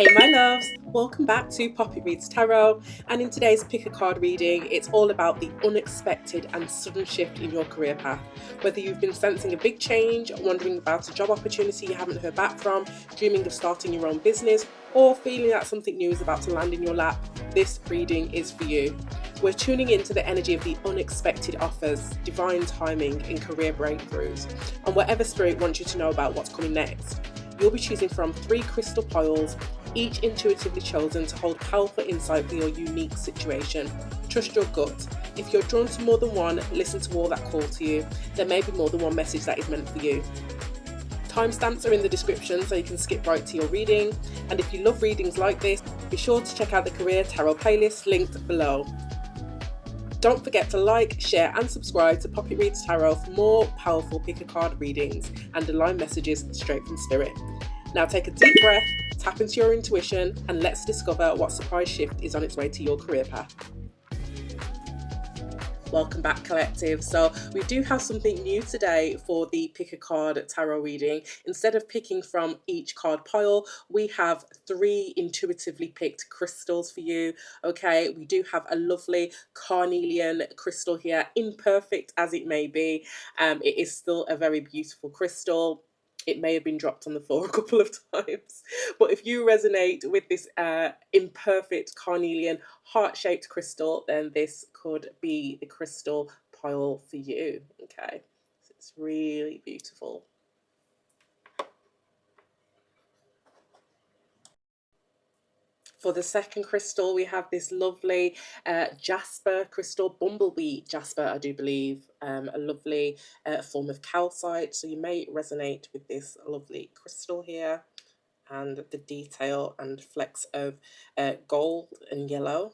Hey my loves, welcome back to Poppet Reads Tarot, and in today's pick a card reading it's all about the unexpected and sudden shift in your career path. Whether you've been sensing a big change, wondering about a job opportunity you haven't heard back from, dreaming of starting your own business, or feeling that something new is about to land in your lap, this reading is for you. We're tuning into the energy of the unexpected offers, divine timing and career breakthroughs, and whatever spirit wants you to know about what's coming next. You'll be choosing from 3 crystal piles, each intuitively chosen to hold powerful insight for your unique situation. Trust your gut. If you're drawn to more than one, listen to all that call to you. There may be more than one message that is meant for you. Timestamps are in the description so you can skip right to your reading. And if you love readings like this, be sure to check out the Career Tarot playlist linked below. Don't forget to like, share and subscribe to Poppet Reads Tarot for more powerful pick a card readings and align messages straight from spirit. Now take a deep breath, tap into your intuition and let's discover what surprise shift is on its way to your career path. Welcome back, collective. So we do have something new today for the pick a card tarot reading. Instead of picking from each card pile, we have 3 intuitively picked crystals for you. Okay, we do have a lovely carnelian crystal here, imperfect as it may be. It is still a very beautiful crystal. It may have been dropped on the floor a couple of times, but if you resonate with this imperfect carnelian heart-shaped crystal, then this could be the crystal pile for you. Okay, so it's really beautiful. For the second crystal, we have this lovely jasper crystal, bumblebee jasper, I do believe, a lovely form of calcite. So you may resonate with this lovely crystal here, and the detail and flecks of gold and yellow.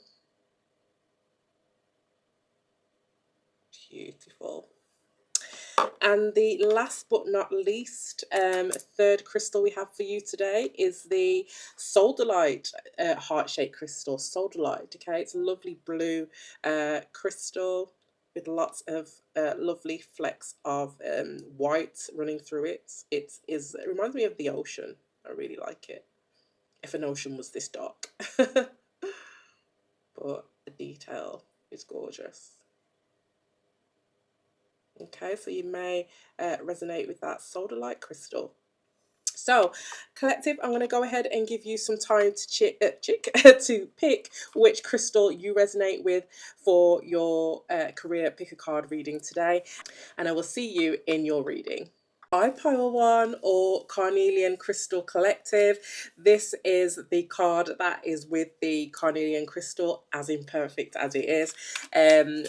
Beautiful. And the last but not least, third crystal we have for you today is the Soldalite heart-shaped crystal. Soldalite, okay, it's a lovely blue crystal with lots of lovely flecks of white running through it. It reminds me of the ocean. I really like it. If an ocean was this dark. But the detail is gorgeous. Okay, so you may resonate with that Soldalite crystal. So, collective, I'm going to go ahead and give you some time to to pick which crystal you resonate with for your career pick a card reading today, and I will see you in your reading. Hi Pile One or Carnelian Crystal Collective. This is the card that is with the Carnelian Crystal, as imperfect as it is.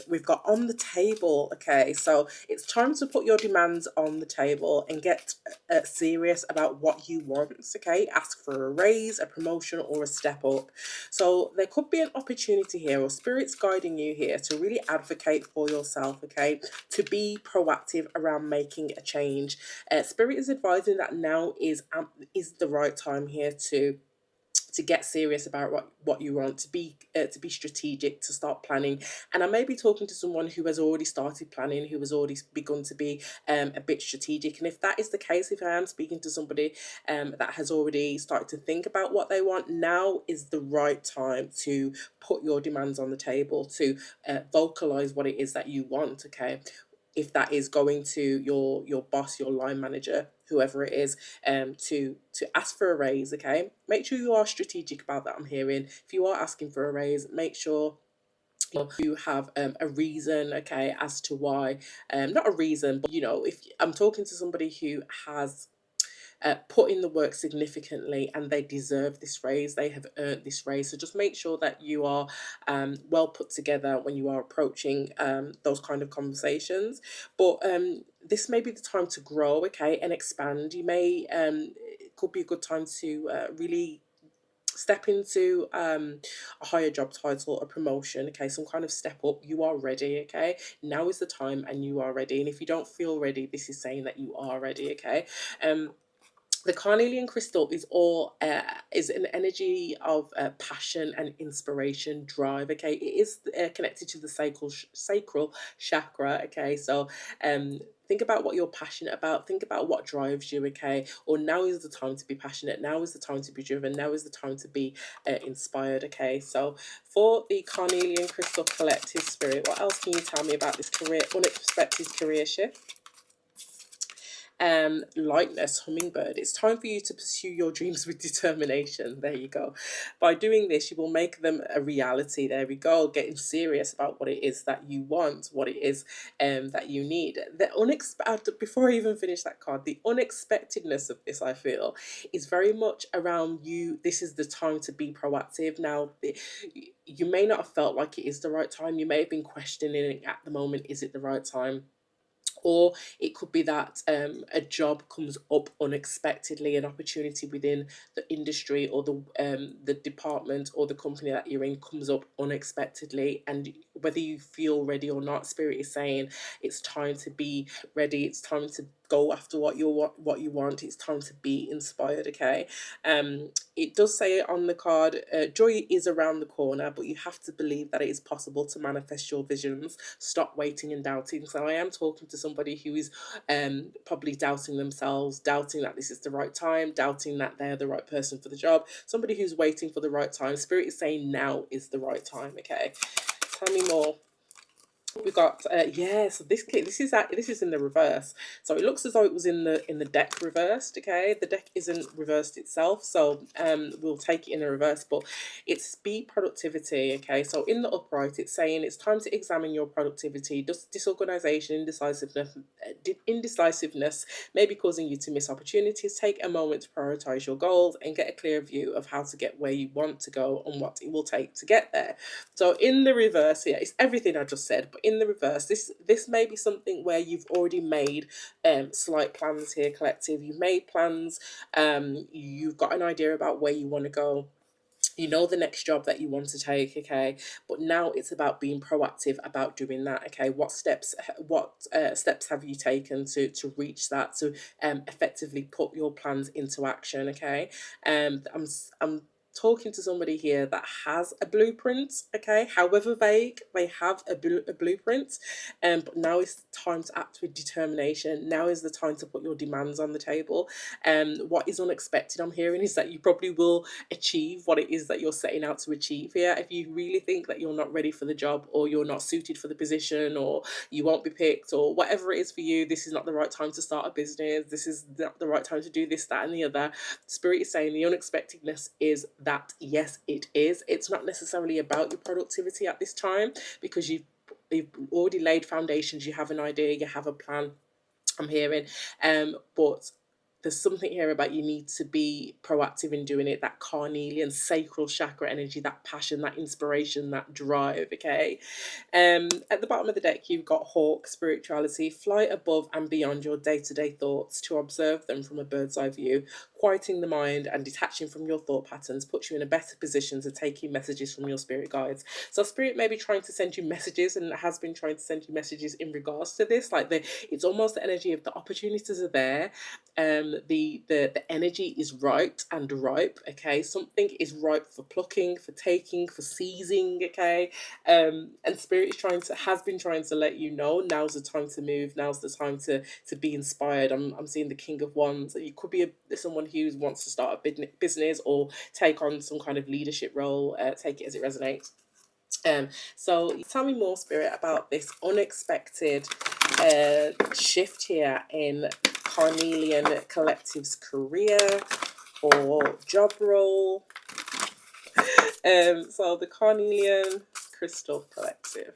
We've got on the table, okay, so it's time to put your demands on the table and get serious about what you want, okay? Ask for a raise, a promotion or a step up. So there could be an opportunity here, or Spirit's guiding you here to really advocate for yourself, okay? To be proactive around making a change. Spirit is advising that now is the right time here to get serious about what you want, to be strategic, to start planning. And I may be talking to someone who has already started planning, who has already begun to be a bit strategic. And if that is the case, if I am speaking to somebody that has already started to think about what they want, now is the right time to put your demands on the table, to vocalize what it is that you want, okay? If that is going to your boss, your line manager, whoever it is, to ask for a raise, okay? Make sure you are strategic about that. I'm hearing if you are asking for a raise, make sure you have a reason, okay, as to why. Not a reason, but if I'm talking to somebody who has put in the work significantly and they deserve this raise, they have earned this raise. So just make sure that you are well put together when you are approaching those kind of conversations. But this may be the time to grow, okay, and expand. You may it could be a good time to really step into a higher job title, a promotion, okay, some kind of step up. You are ready, okay? Now is the time and you are ready. And if you don't feel ready, this is saying that you are ready, okay? The carnelian crystal is an energy of passion and inspiration, drive, okay? It is connected to the sacral chakra, okay? So Think about what you're passionate about. Think about what drives you, okay? Or now is the time to be passionate. Now is the time to be driven. Now is the time to be inspired, okay? So for the Carnelian Crystal Collective Spirit, what else can you tell me about this career, unexpected career shift? Lightness, hummingbird. It's time for you to pursue your dreams with determination. There you go. By doing this, you will make them a reality. There we go. Getting serious about what it is that you want, what it is that you need. The unexpected. Before I even finish that card, the unexpectedness of this, I feel, is very much around you. This is the time to be proactive. Now, you may not have felt like it is the right time. You may have been questioning at the moment. Is it the right time? Or it could be that a job comes up unexpectedly, an opportunity within the industry or the department or the company that you're in comes up unexpectedly, and whether you feel ready or not, Spirit is saying it's time to be ready. It's time to go after what you want. It's time to be inspired, okay? It does say on the card, joy is around the corner, but you have to believe that it is possible to manifest your visions. Stop waiting and doubting. So I am talking to somebody who is probably doubting themselves, doubting that this is the right time, doubting that they're the right person for the job. Somebody who's waiting for the right time. Spirit is saying now is the right time, okay? Tell me more. We got yeah, so this is in the reverse, so it looks as though it was in the deck reversed, okay? The deck isn't reversed itself, so we'll take it in the reverse, but it's speed productivity, okay? So in the upright, it's saying it's time to examine your productivity. Disorganization, indecisiveness may be causing you to miss opportunities. Take a moment to prioritize your goals and get a clear view of how to get where you want to go and what it will take to get there. So in the reverse here, it's everything I just said, but in the reverse, this may be something where you've already made slight plans here, collective. You've made plans, you've got an idea about where you want to go. You know the next job that you want to take, okay? But now it's about being proactive about doing that, okay? What steps have you taken to reach that, to effectively put your plans into action, okay? I'm talking to somebody here that has a blueprint, okay? However vague, they have a blueprint, but now is time to act with determination. Now is the time to put your demands on the table. What is unexpected, I'm hearing, is that you probably will achieve what it is that you're setting out to achieve here. If you really think that you're not ready for the job, or you're not suited for the position, or you won't be picked, or whatever it is for you, this is not the right time to start a business, this is not the right time to do this, that and the other. Spirit is saying the unexpectedness is that, yes, it is. It's not necessarily about your productivity at this time, because you've already laid foundations. You have an idea, you have a plan, I'm hearing, but there's something here about you need to be proactive in doing it. That carnelian sacral chakra energy, that passion, that inspiration, that drive, okay? At the bottom of the deck, you've got hawk, spirituality. Fly above and beyond your day-to-day thoughts to observe them from a bird's eye view. Quieting the mind and detaching from your thought patterns puts you in a better position to take in messages from your spirit guides. So spirit may be trying to send you messages, and has been trying to send you messages in regards to this. Like it's almost the energy of the opportunities are there. The energy is right and ripe, okay? Something is ripe for plucking, for taking, for seizing, okay? And spirit has been trying to let you know now's the time to move, now's the time to be inspired. I'm seeing the King of Wands. You could be someone who wants to start a business or take on some kind of leadership role. Take it as it resonates. So tell me more, Spirit, about this unexpected shift here in Carnelian Collective's career or job role. So the Carnelian Crystal Collective.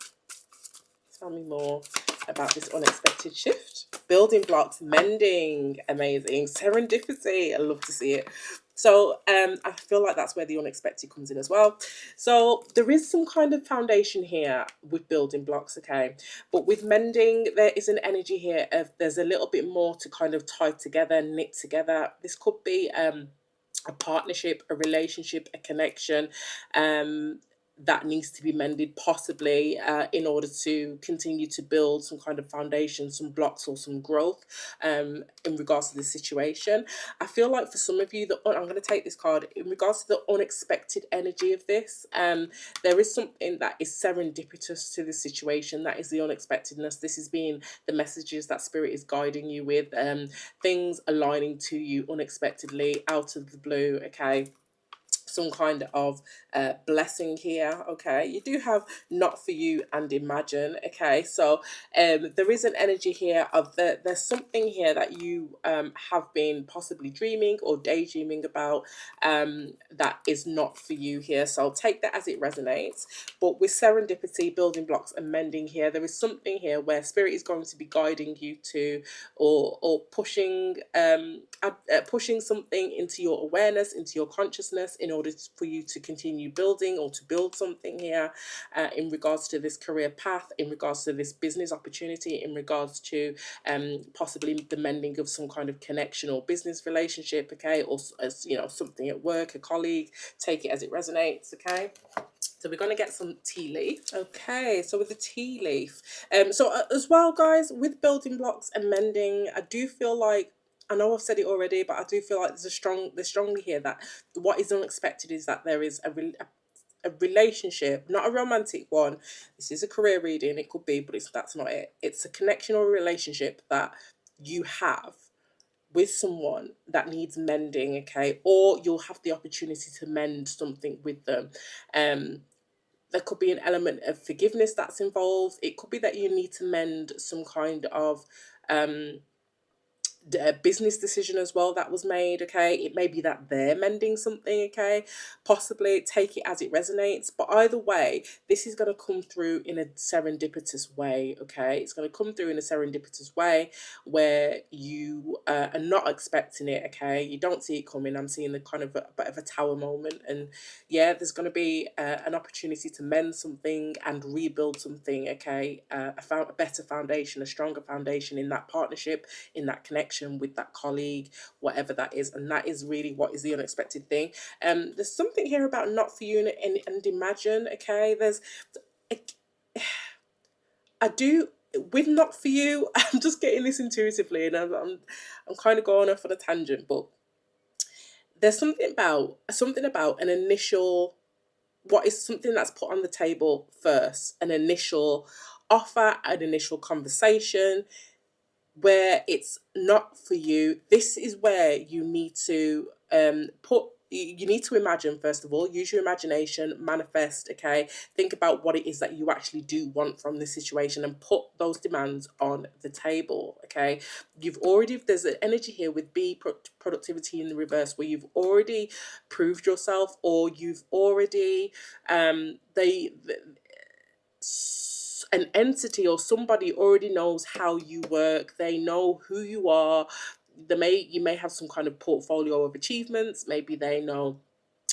Tell me more about this unexpected shift. Building blocks, mending, amazing. Serendipity, I love to see it. So I feel like that's where the unexpected comes in as well. So there is some kind of foundation here with building blocks, okay? But with mending, there is an energy here of there's a little bit more to kind of tie together, knit together. This could be a partnership, a relationship, a connection. that needs to be mended, possibly in order to continue to build some kind of foundation, some blocks, or some growth in regards to the situation. I feel like for some of you, I'm going to take this card in regards to the unexpected energy of this. There is something that is serendipitous to the situation. That is the unexpectedness. This is being the messages that spirit is guiding you with, things aligning to you unexpectedly out of the blue. Okay, some kind of blessing here. Okay, you do have not for you and imagine. Okay, so there is an energy here of there's something here that you have been possibly dreaming or daydreaming about that is not for you here, so take that as it resonates. But with serendipity, building blocks, and mending here, there is something here where spirit is going to be guiding you to, or pushing pushing something into your awareness, into your consciousness, in order for you to continue building or to build something here in regards to this career path, in regards to this business opportunity, in regards to possibly the mending of some kind of connection or business relationship. Okay, or as you know, something at work, a colleague. Take it as it resonates. Okay, so we're going to get some tea leaf. Okay, so with the tea leaf, as well, guys, with building blocks and mending, I do feel like, I know I've said it already, but I do feel like there's strongly here that what is unexpected is that there is a relationship, not a romantic one. This is a career reading, it could be, but that's not it. It's a connection or a relationship that you have with someone that needs mending. Okay, or you'll have the opportunity to mend something with them. There could be an element of forgiveness that's involved. It could be that you need to mend some kind of a business decision as well that was made. Okay, it may be that they're mending something. Okay, possibly, take it as it resonates, but either way, this is going to come through in a serendipitous way. Okay, it's going to come through in a serendipitous way where you are not expecting it. Okay, you don't see it coming. I'm seeing the kind of a bit of a tower moment, and yeah, there's going to be an opportunity to mend something and rebuild something. Okay, a better foundation, a stronger foundation in that partnership, in that connection with that colleague, whatever that is. And that is really what is the unexpected thing. There's something here about not for you and imagine. Okay, I do, with not for you, I'm just getting this intuitively, and I'm kind of going off on a tangent, but there's something about an initial, what is something that's put on the table first, an initial offer, an initial conversation, where it's not for you. This is where you need to you need to imagine, first of all, use your imagination, manifest. Okay, think about what it is that you actually do want from this situation and put those demands on the table. Okay, there's an energy here with productivity in the reverse, where you've already proved yourself, or you've already an entity or somebody already knows how you work. They know who you are. You may have some kind of portfolio of achievements. Maybe they know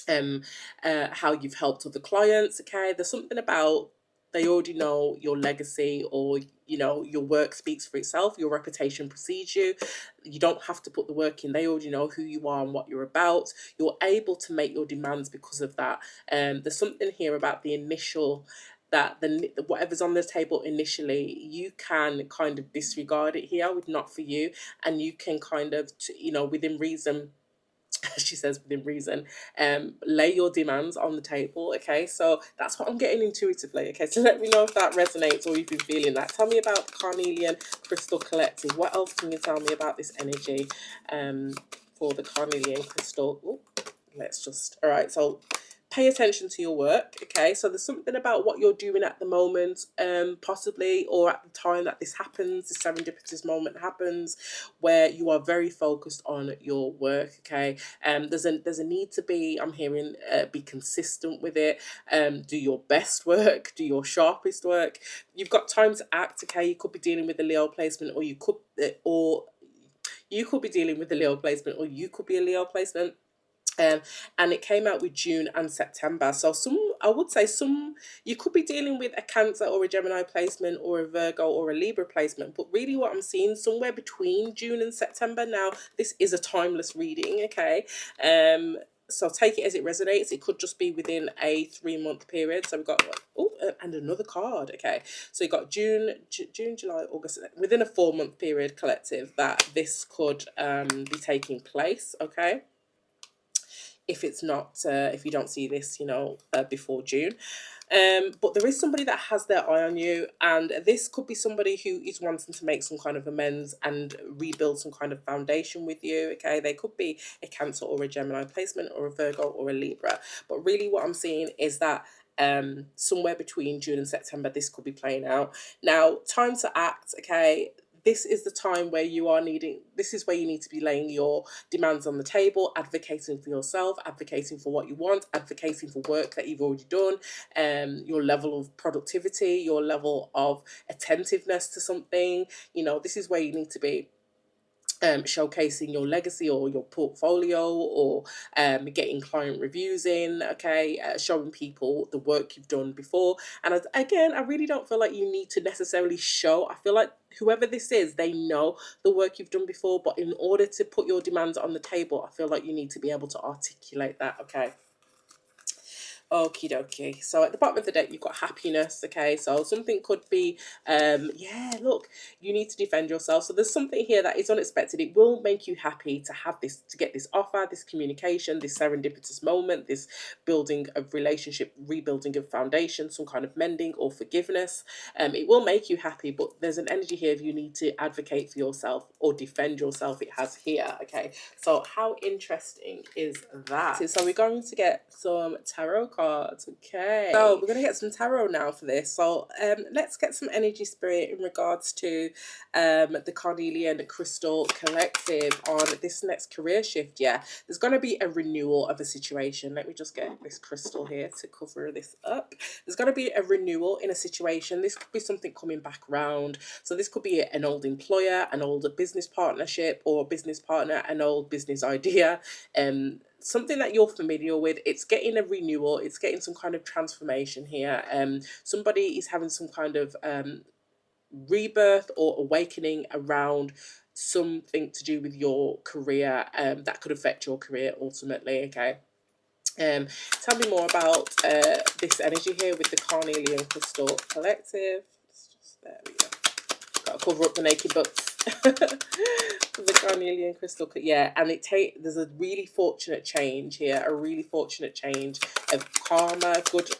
how you've helped other clients. Okay, there's something about, they already know your legacy, or your work speaks for itself. Your reputation precedes you. You don't have to put the work in. They already know who you are and what you're about. You're able to make your demands because of that. There's something here about the initial, that whatever's on the table initially, you can kind of disregard it here with not for you, and you can kind of within reason, she says within reason, lay your demands on the table. Okay, so that's what I'm getting intuitively. Okay, so let me know if that resonates or you've been feeling that. Tell me about the Carnelian Crystal Collective. What else can you tell me about this energy for the Carnelian Crystal? Ooh, all right, so pay attention to your work. Okay, so there's something about what you're doing at the moment, possibly, or at the time that this happens, this serendipitous moment happens, where you are very focused on your work. Okay, there's a need to be, I'm hearing, be consistent with it. Do your best work, do your sharpest work. You've got time to act. Okay, you could be dealing with a Leo placement, or you could be dealing with a Leo placement, or you could be a Leo placement. And it came out with June and September. So I would say you could be dealing with a Cancer or a Gemini placement, or a Virgo or a Libra placement. But really what I'm seeing, somewhere between June and September. Now, this is a timeless reading, okay? So take it as it resonates. It could just be within a 3-month period. So we've got, oh, and another card. Okay, so you've got June, July, August, within a 4-month period, collective, that this could be taking place. Okay, if it's not, if you don't see this, before June. But there is somebody that has their eye on you, and this could be somebody who is wanting to make some kind of amends and rebuild some kind of foundation with you. Okay, they could be a Cancer or a Gemini placement, or a Virgo or a Libra. But really, what I'm seeing is that somewhere between June and September, this could be playing out. Now, time to act. Okay, this is the time where this is where you need to be laying your demands on the table, advocating for yourself, advocating for what you want, advocating for work that you've already done, your level of productivity, your level of attentiveness to something. This is where you need to be showcasing your legacy or your portfolio, or getting client reviews in, okay, showing people the work you've done before. And again, I really don't feel like you need to necessarily show. I feel like whoever this is, they know the work you've done before, but in order to put your demands on the table, I feel like you need to be able to articulate that. Okay. Okie dokie. So at the bottom of the deck, you've got happiness. Okay, so something could be, yeah, look, you need to defend yourself. So there's something here that is unexpected. It will make you happy to have this, to get this offer, this communication, this serendipitous moment, this building of relationship, rebuilding of foundation, some kind of mending or forgiveness. It will make you happy, but there's an energy here of you need to advocate for yourself or defend yourself. It has here. Okay, so how interesting is that? So we're going to get some tarot cards. Okay, so we're going to get some tarot now for this. So let's get some energy spirit in regards to the Carnelian Crystal Collective on this next career shift. Yeah, there's going to be a renewal of a situation. Let me just get this crystal here to cover this up. There's going to be a renewal in a situation. This could be something coming back around. So this could be an old employer, an old business partnership, or a business partner, an old business idea, something that you're familiar with. It's getting a renewal. It's getting some kind of transformation here. Somebody is having some kind of rebirth or awakening around something to do with your career, that could affect your career ultimately. Okay. Tell me more about this energy here with the Carnelian Crystal Collective. There we go. Got to cover up the naked butts. The Carnelian Crystal, yeah, and there's a really fortunate change here, a really fortunate change of karma, good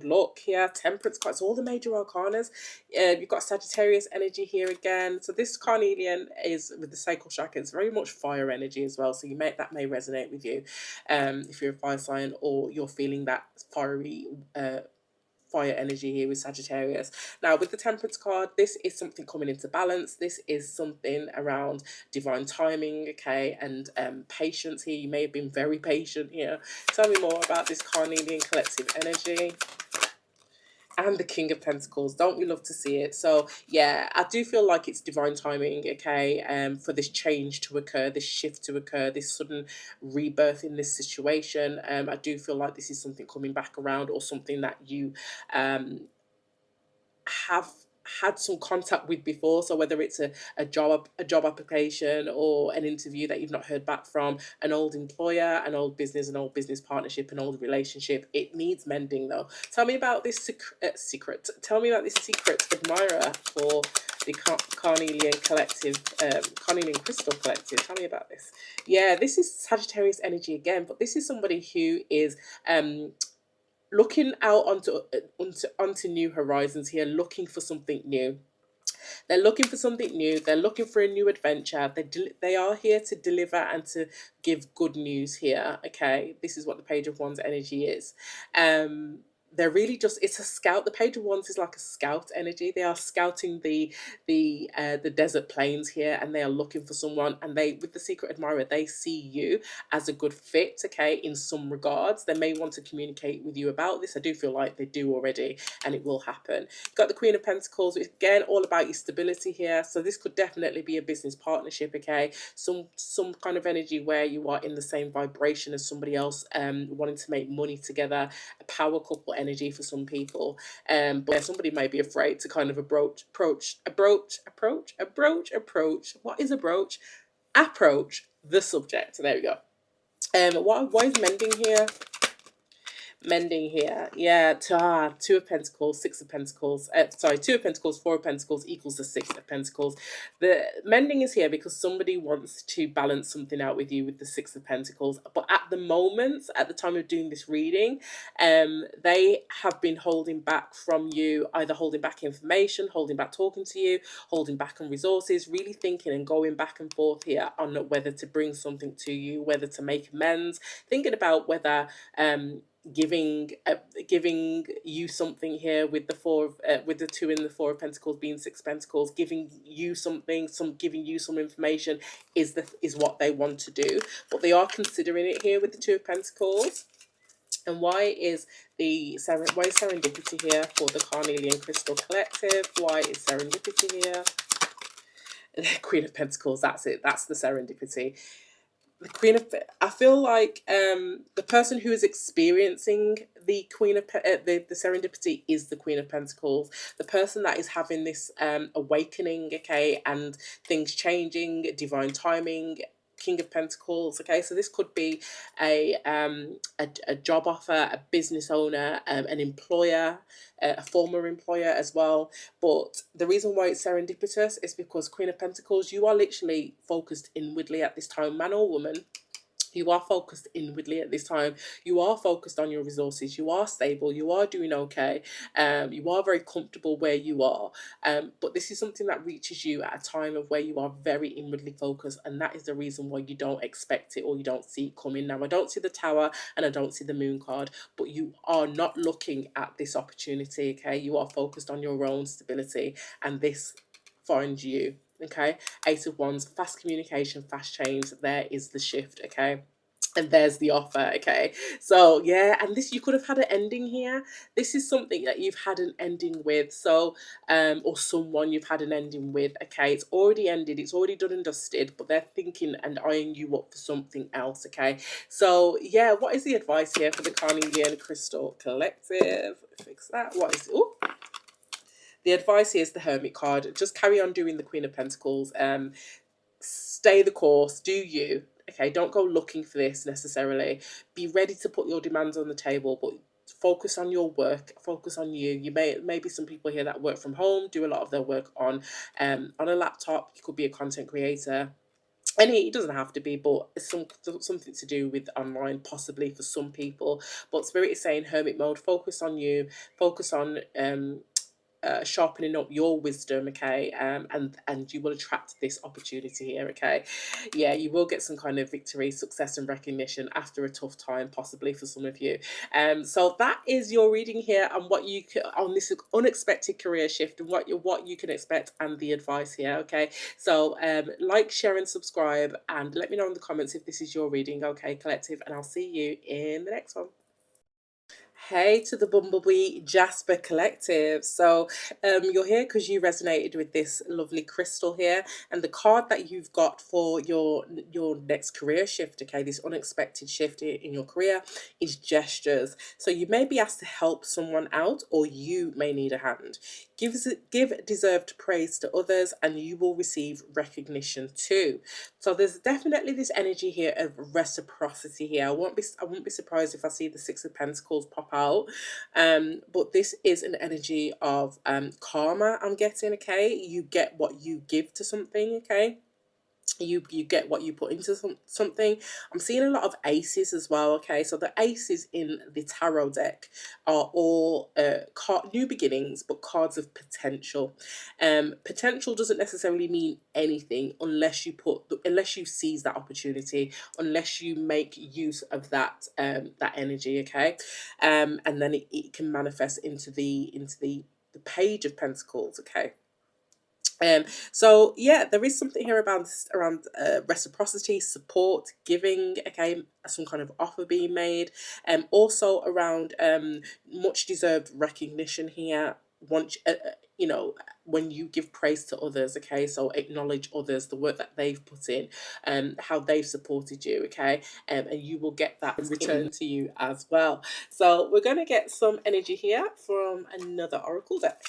luck here, temperance cards, all the major arcanas. You've got Sagittarius energy here again. So this Carnelian is with the sacral chakra. It's very much fire energy as well. So that may resonate with you, if you're a fire sign or you're feeling that fiery fire energy here with Sagittarius. Now with the Temperance card, this is something coming into balance. This is something around divine timing, okay, and patience here. You may have been very patient here. Tell me more about this Carnelian collective energy. And the King of Pentacles. Don't we love to see it? So yeah, I do feel like it's divine timing, okay, for this change to occur, this shift to occur, this sudden rebirth in this situation. I do feel like this is something coming back around, or something that you have had some contact with before. So whether it's a job application, or an interview that you've not heard back from, an old employer, an old business partnership, an old relationship, it needs mending though. Tell me about this secret. Tell me about this secret admirer for the Carnelian Collective, Carnelian Crystal Collective. Tell me about this. Yeah, this is Sagittarius energy again, but this is somebody who is looking out onto new horizons here, looking for something new. They're looking for something new. They're looking for a new adventure. They are here to deliver and to give good news here. Okay, this is what the Page of Wands energy is. They're really it's a scout. The Page of Wands is like a scout energy. They are scouting the desert plains here, and they are looking for someone. And with the Secret Admirer, they see you as a good fit, okay, in some regards. They may want to communicate with you about this. I do feel like they do already, and it will happen. You've got the Queen of Pentacles, which again, all about your stability here. So this could definitely be a business partnership, okay? Some kind of energy where you are in the same vibration as somebody else, wanting to make money together, a power couple energy for some people. But somebody may be afraid to kind of approach. What is approach? Approach the subject. There we go. What is mending here? Mending here, yeah. Two of Pentacles, Six of Pentacles. Sorry, Two of Pentacles, Four of Pentacles equals the Six of Pentacles. The mending is here because somebody wants to balance something out with you with the Six of Pentacles. But at the moment, at the time of doing this reading, they have been holding back from you, either holding back information, holding back talking to you, holding back on resources, really thinking and going back and forth here on whether to bring something to you, whether to make amends, thinking about whether giving you something here with the with the Two and the Four of Pentacles being Six of Pentacles, giving you something, giving you some information is what they want to do, but they are considering it here with the Two of Pentacles. And why is serendipity here for the Carnelian Crystal Collective? Why is serendipity here? Queen of Pentacles, that's it, that's the serendipity. The Queen of, I feel like the person who is experiencing the Queen of the serendipity is the Queen of Pentacles. The person that is having this awakening, okay, and things changing, divine timing. King of Pentacles, okay, so this could be a job offer, a business owner, an employer, a former employer as well. But the reason why it's serendipitous is because Queen of Pentacles, you are literally focused inwardly at this time, man or woman. You are focused inwardly at this time. You are focused on your resources. You are stable. You are doing okay. You are very comfortable where you are. But this is something that reaches you at a time of where you are very inwardly focused, and that is the reason why you don't expect it or you don't see it coming. Now, I don't see the Tower and I don't see the Moon card, but you are not looking at this opportunity, okay? You are focused on your own stability, and this finds you. Okay, Eight of Wands, fast communication, fast change. There is the shift, okay? And there's the offer, okay? So, yeah, and this, you could have had an ending here. This is something that you've had an ending with, so, or someone you've had an ending with, okay? It's already ended, it's already done and dusted, but they're thinking and eyeing you up for something else, okay? So, yeah, what is the advice here for the Carnelian Crystal Collective? Fix that. What is, oh, the advice here is the Hermit card. Just carry on doing the Queen of Pentacles. Stay the course. Do you. Okay, don't go looking for this necessarily. Be ready to put your demands on the table, but focus on your work. Focus on you. You maybe some people here that work from home, do a lot of their work on a laptop. You could be a content creator. And it doesn't have to be, but it's something to do with online, possibly for some people. But Spirit is saying hermit mode. Focus on you. Focus on sharpening up your wisdom, okay, and you will attract this opportunity here, okay. Yeah, you will get some kind of victory, success and recognition after a tough time, possibly for some of you. So that is your reading here on what you can, on this unexpected career shift, and what you can expect, and the advice here, okay. So like, share and subscribe, and let me know in the comments if this is your reading, okay, collective, and I'll see you in the next one. Hey to the Bumblebee Jasper Collective. So you're here because you resonated with this lovely crystal here, and the card that you've got for your next career shift, okay, this unexpected shift in your career, is gestures. So you may be asked to help someone out, or you may need a hand. Give deserved praise to others, and you will receive recognition too. So there's definitely this energy here of reciprocity here. I won't be surprised if I see the Six of Pentacles pop out. But this is an energy of karma, I'm getting, okay? You get what you give to something, okay? You get what you put into something. I'm seeing a lot of aces as well, okay? So the aces in the tarot deck are all new beginnings, but cards of potential. Potential doesn't necessarily mean anything unless you seize that opportunity, unless you make use of that that energy, okay? And then it can manifest into the Page of Pentacles, okay? So yeah, there is something here around reciprocity, support, giving, okay, some kind of offer being made, also around much deserved recognition here. Once you know, when you give praise to others, okay, so acknowledge others, the work that they've put in, how they've supported you, okay, and you will get that in return to you as well. So we're going to get some energy here from another oracle deck.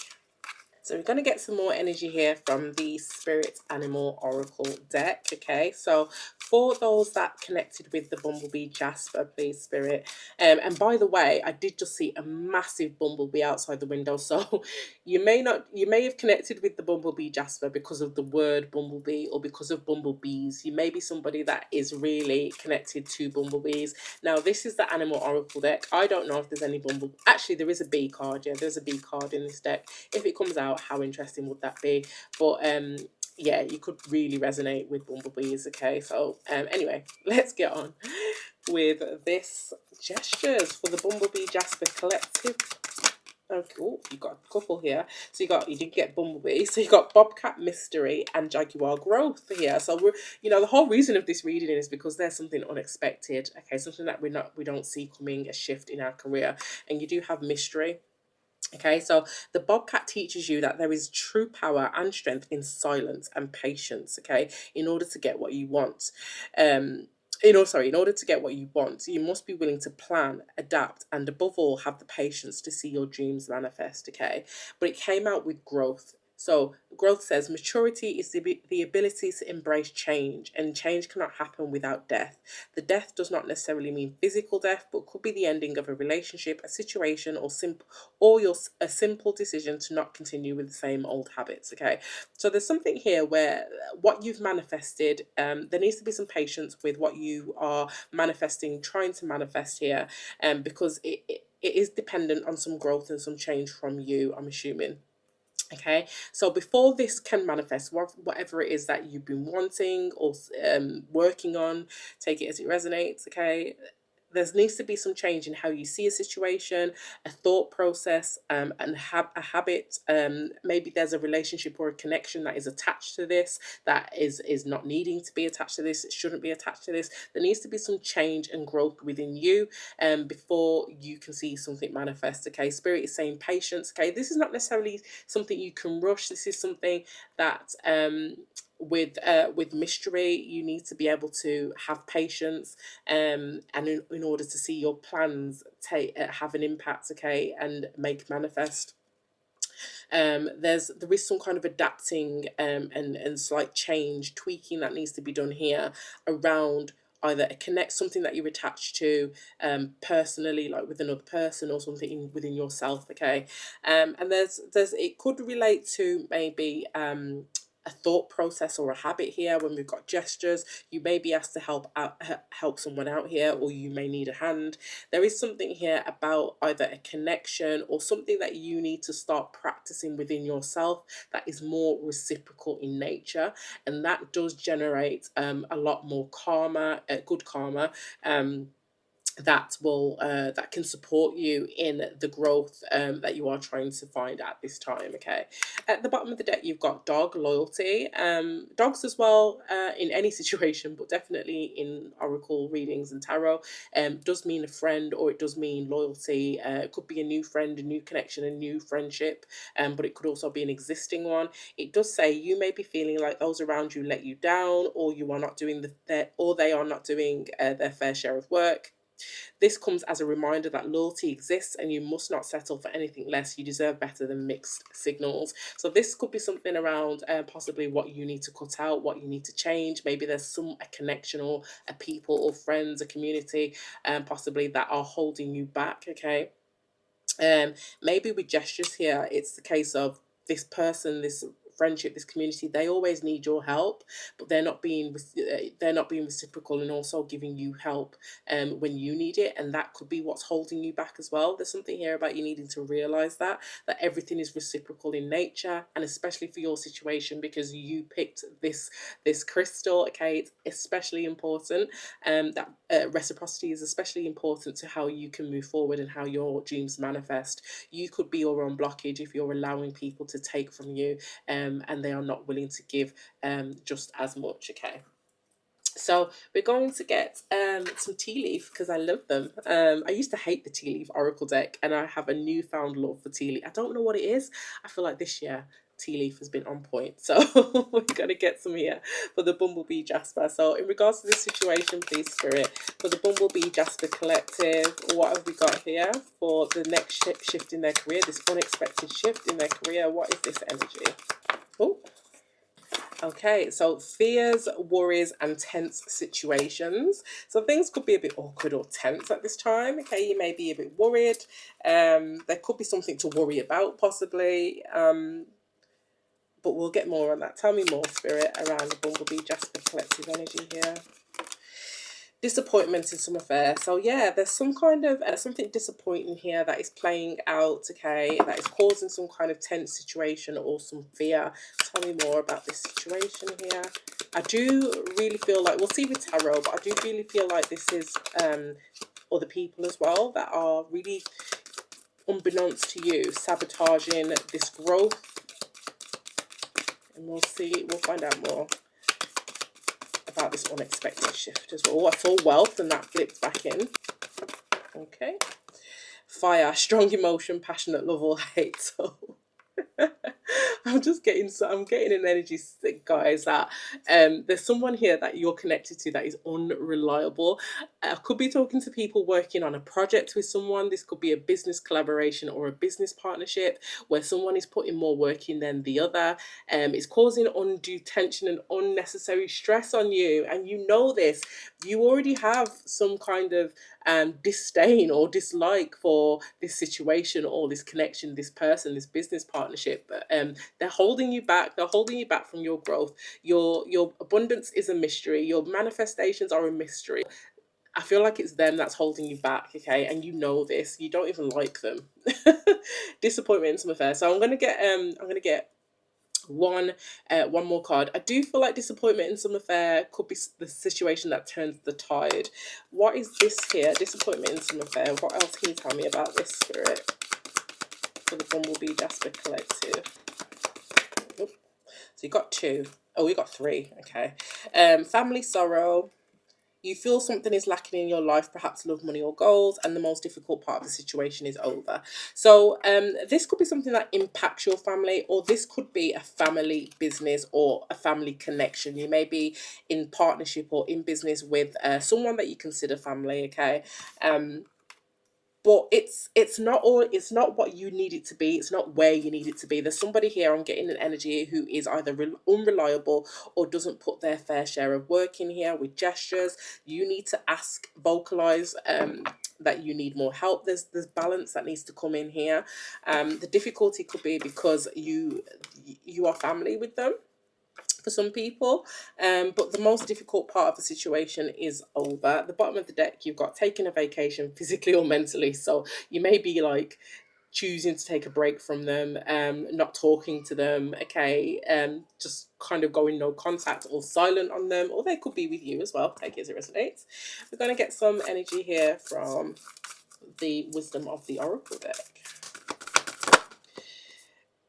So we're going to get some more energy here from the Spirit Animal Oracle deck, okay? So for those that connected with the Bumblebee Jasper, please, Spirit. And by the way, I did just see a massive bumblebee outside the window. So you may have connected with the Bumblebee Jasper because of the word bumblebee or because of bumblebees. You may be somebody that is really connected to bumblebees. Now, this is the Animal Oracle deck. I don't know if there's any bumblebee. Actually, there is a bee card. Yeah, there's a bee card in this deck. If it comes out, how interesting would that be? But yeah, you could really resonate with bumblebees. Okay, so anyway, let's get on with this gestures for the Bumblebee Jasper Collective. Okay, oh, you got a couple here. So you did get Bumblebee. So you got Bobcat Mystery and Jaguar Growth here. So we're, the whole reason of this reading is because there's something unexpected. Okay, something that we don't see coming, a shift in our career, and you do have mystery. Okay, so the Bobcat teaches you that there is true power and strength in silence and patience, okay, in order to get what you want. In order to get what you want, you must be willing to plan, adapt, and above all, have the patience to see your dreams manifest, okay? But it came out with growth. So growth says maturity is the ability to embrace change, and change cannot happen without death. The death does not necessarily mean physical death, but could be the ending of a relationship, a situation, or a simple decision to not continue with the same old habits. Okay, so there's something here where what you've manifested, there needs to be some patience with what you are manifesting, trying to manifest here, because it is dependent on some growth and some change from you, I'm assuming. Okay, so before this can manifest, whatever it is that you've been wanting or working on, take it as it resonates. Okay, there needs to be some change in how you see a situation, a thought process, and a habit. Maybe there's a relationship or a connection that is attached to this that is not needing to be attached to this. It shouldn't be attached to this. There needs to be some change and growth within you, before you can see something manifest. Okay, Spirit is saying patience. Okay, this is not necessarily something you can rush. This is something that with mystery, you need to be able to have patience, and in order to see your plans have an impact, okay, and make manifest. There is some kind of adapting, and slight change, tweaking that needs to be done here around either something that you're attached to, personally, like with another person, or something within yourself. Okay, and there's it could relate to maybe a thought process or a habit here. When we've got gestures, you may be asked to help someone out here, or you may need a hand. There is something here about either a connection or something that you need to start practicing within yourself that is more reciprocal in nature, and that does generate a lot more karma, good karma, that can support you in the growth that you are trying to find at this time. Okay, at the bottom of the deck you've got dog, loyalty. Dogs as well, in any situation, but definitely in oracle readings and tarot, does mean a friend, or it does mean loyalty. It could be a new friend, a new connection, a new friendship, but it could also be an existing one. It does say you may be feeling like those around you let you down, or you are not doing or they are not doing their fair share of work. This comes as a reminder that loyalty exists, and you must not settle for anything less. You deserve better than mixed signals. So this could be something around possibly what you need to cut out, what you need to change. Maybe there's a connection, or a people or friends, a community, possibly that are holding you back. Okay. Maybe with gestures here, it's the case of this person, this friendship, this community, they always need your help, but they're not being reciprocal, and also giving you help when you need it, and that could be what's holding you back as well. There's something here about you needing to realize that everything is reciprocal in nature, and especially for your situation, because you picked this crystal. Okay, it's especially important, that reciprocity is especially important to how you can move forward and how your dreams manifest. You could be your own blockage if you're allowing people to take from you, and they are not willing to give just as much. Okay, so we're going to get some tea leaf, because I love them. I used to hate the tea leaf oracle deck, and I have a newfound love for tea leaf. I don't know what it is. I feel like this year tea leaf has been on point. So we're going to get some here for the Bumblebee Jasper. So in regards to this situation, please, Spirit, for the Bumblebee Jasper Collective, what have we got here for the next shift in their career, this unexpected shift in their career? What is this energy? Oh, okay, so fears, worries, and tense situations. So things could be a bit awkward or tense at this time. Okay, you may be a bit worried. There could be something to worry about, possibly. But we'll get more on that. Tell me more, Spirit, around the Bumblebee Jasper Collective energy here. Disappointment in some affair. So yeah, there's some kind of something disappointing here that is playing out, okay, that is causing some kind of tense situation or some fear. Tell me more about this situation here. I do really feel like, we'll see with tarot, but I do really feel like this is other people as well that are really, unbeknownst to you, sabotaging this growth. And we'll see, we'll find out more about this unexpected shift as well. Oh, I saw wealth and that flipped back in. Okay. Fire, strong emotion, passionate love or hate. So I'm getting an energy stick, guys, that there's someone here that you're connected to that is unreliable. I could be talking to people working on a project with someone. This could be a business collaboration or a business partnership where someone is putting more work in than the other. It's causing undue tension and unnecessary stress on you, and you know this. You already have some kind of disdain or dislike for this situation or this connection, this person, this business partnership. But they're holding you back. They're holding you back from your growth. Your abundance is a mystery. Your manifestations are a mystery. I feel like it's them that's holding you back, okay? And you know this. You don't even like them. Disappointment in some affair. So I'm gonna get one more card. I do feel like disappointment in some affair could be the situation that turns the tide. What is this here? Disappointment in some affair. What else can you tell me about this, Spirit, for the Bumblebee Jasper Collective? Oop. So you got two. Oh, we got three. Okay. Family sorrow. You feel something is lacking in your life, perhaps love, money, or goals, and the most difficult part of the situation is over. So this could be something that impacts your family, or this could be a family business or a family connection. You may be in partnership or in business with someone that you consider family, okay? But it's not what you need it to be. It's not where you need it to be. There's somebody here, I'm getting an energy, who is either unreliable or doesn't put their fair share of work in here with gestures. You need to vocalize that you need more help. There's balance that needs to come in here. The difficulty could be because you are family with them for some people, but the most difficult part of the situation is over. At the bottom of the deck, you've got taking a vacation physically or mentally. So you may be like choosing to take a break from them, not talking to them, okay, just kind of going no contact or silent on them, or they could be with you as well. Take it as it resonates. We're going to get some energy here from the Wisdom of the Oracle deck.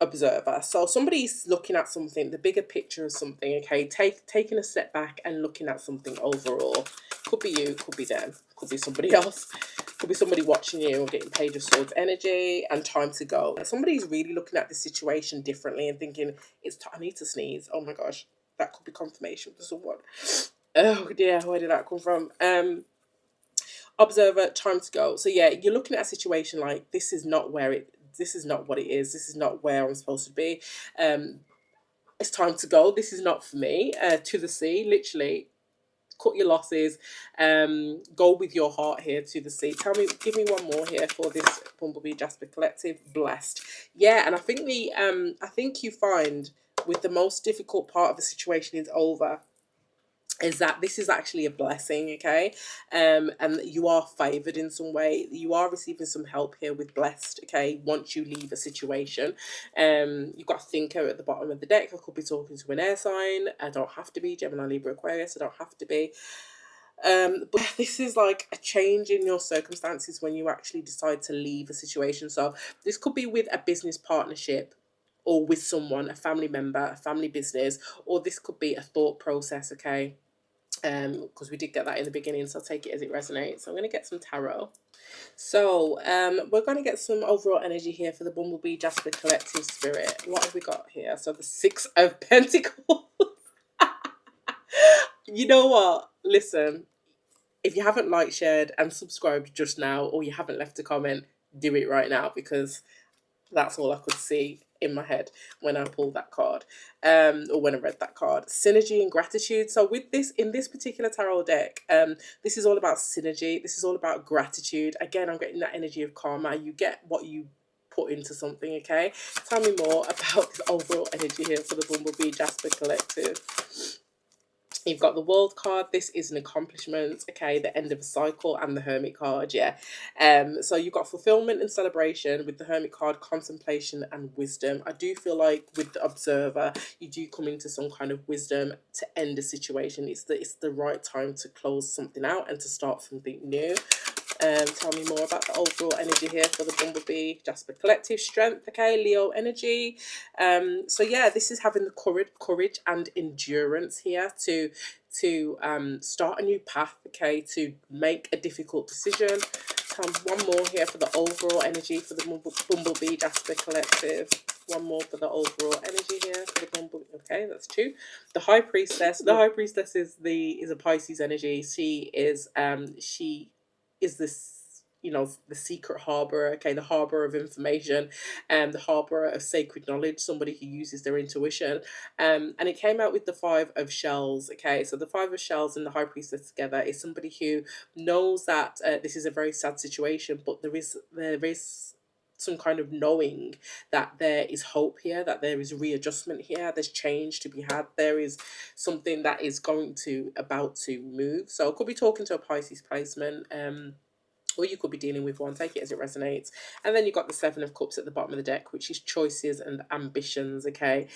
Observer. So somebody's looking at something, the bigger picture of something, okay, taking a step back and looking at something overall. Could be you, could be them, could be somebody else, could be somebody watching you or getting Page of Swords energy and time to go. Somebody's really looking at the situation differently and thinking, I need to sneeze. Oh my gosh, that could be confirmation for someone. Oh dear, where did that come from? Observer, time to go. So yeah, you're looking at a situation like this is not what it is. This is not where I'm supposed to be. It's time to go. This is not for me. To the sea, literally. Cut your losses. Go with your heart here to the sea. Give me one more here for this Bumblebee Jasper Collective. Blessed. Yeah, and I think you find with the most difficult part of the situation is over, is that this is actually a blessing, okay? And you are favored in some way. You are receiving some help here with blessed, okay, once you leave a situation. You've got a thinker at the bottom of the deck. I could be talking to an air sign. I don't have to be Gemini, Libra, Aquarius. I don't have to be. But this is like a change in your circumstances when you actually decide to leave a situation. So this could be with a business partnership, or with someone, a family member, a family business, or this could be a thought process, okay? because we did get that in the beginning, so I'll take it as it resonates. So I'm going to get some tarot. So we're going to get some overall energy here for the Bumblebee Jasper Collective Spirit. What have we got here? So the Six of Pentacles. You know what? Listen, if you haven't liked, shared, and subscribed just now, or you haven't left a comment, do it right now, because that's all I could see in my head when I pulled that card, or when I read that card. Synergy and gratitude. So with this, in this particular tarot deck, this is all about synergy. This is all about gratitude. Again, I'm getting that energy of karma. You get what you put into something, okay? Tell me more about this overall energy here for the Bumblebee Jasper Collective. You've got the World card. This is an accomplishment, okay, the end of a cycle, and the Hermit card, yeah. So you've got fulfillment and celebration with the Hermit card, contemplation and wisdom. I do feel like with the Observer, you do come into some kind of wisdom to end a situation. It's the right time to close something out and to start something new. Tell me more about the overall energy here for the Bumblebee Jasper Collective. Strength, okay, Leo energy. So yeah, this is having the courage and endurance here to start a new path, okay, to make a difficult decision. One more here for the overall energy for the Bumblebee Jasper Collective. One more for the overall energy here for the Bumblebee. Okay, that's two. The High Priestess. The High Priestess is a Pisces energy. She is this, you know, the secret harbor, okay, the harbor of information, and the harbor of sacred knowledge, somebody who uses their intuition. And it came out with the Five of Shells, okay. So the Five of Shells and the High Priestess together is somebody who knows that this is a very sad situation, but there is some kind of knowing that there is hope here, that there is readjustment here, there's change to be had, there is something that is about to move. So I could be talking to a Pisces placement, or you could be dealing with one. Take it as it resonates. And then you've got the Seven of Cups at the bottom of the deck, which is choices and ambitions, okay.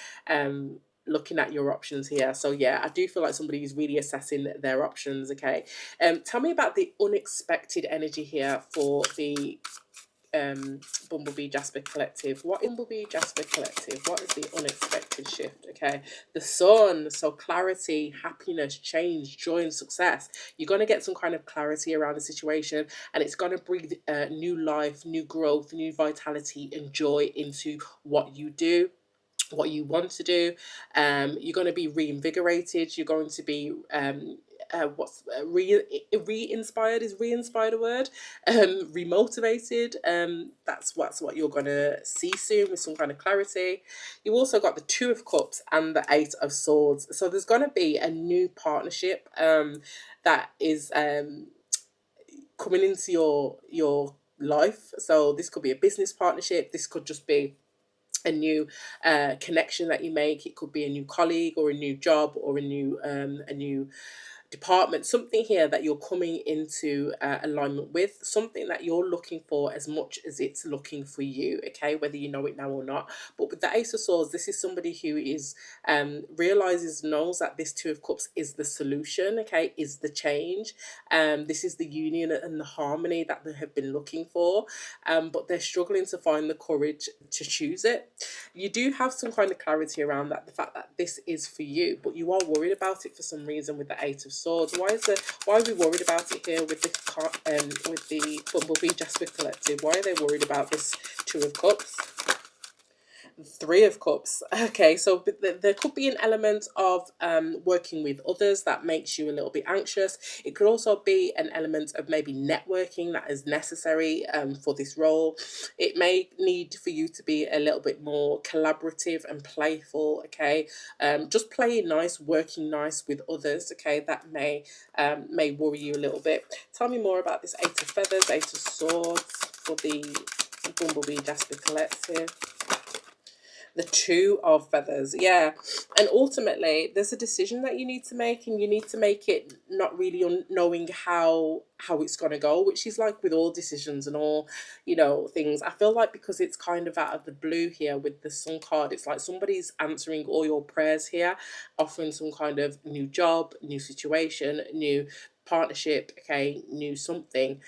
Looking at your options here. So yeah, I do feel like somebody is really assessing their options, okay. Tell me about the unexpected energy here for the Bumblebee Jasper Collective. What is Bumblebee Jasper Collective? What is the unexpected shift? Okay, the Sun. So clarity, happiness, change, joy, and success. You're going to get some kind of clarity around the situation, and it's going to breathe new life, new growth, new vitality, and joy into what you do, what you want to do. You're going to be reinvigorated. You're going to be re-inspired. Is re-inspired a word? Remotivated. That's what you're going to see soon with some kind of clarity. You also got the Two of Cups and the Eight of Swords. So there's going to be a new partnership that is coming into your life. So this could be a business partnership. This could just be a new connection that you make. It could be a new colleague or a new job or a new department, something here that you're coming into alignment with, something that you're looking for as much as it's looking for you, okay, whether you know it now or not. But with the Ace of Swords, this is somebody who is knows that this Two of Cups is the solution, okay, is the change. This is the union and the harmony that they have been looking for, but they're struggling to find the courage to choose it. You do have some kind of clarity around that, the fact that this is for you, but you are worried about it for some reason with the Eight of Swords. Why are we worried about it here with the Bumblebee Jasper Collective? Why are they worried about this Two of Cups? Three of Cups. Okay, so there could be an element of working with others that makes you a little bit anxious. It could also be an element of maybe networking that is necessary for this role. It may need for you to be a little bit more collaborative and playful, okay. Just playing nice, working nice with others, okay, that may worry you a little bit. Tell me more about this Eight of Feathers, Eight of Swords for the Bumblebee Jasper Collective. The Two of Feathers, yeah. And ultimately there's a decision that you need to make, and you need to make it not really knowing how it's going to go, which is like with all decisions and all, you know, things. I feel like because it's kind of out of the blue here with the Sun card, it's like somebody's answering all your prayers here, offering some kind of new job, new situation, new partnership, okay, new something,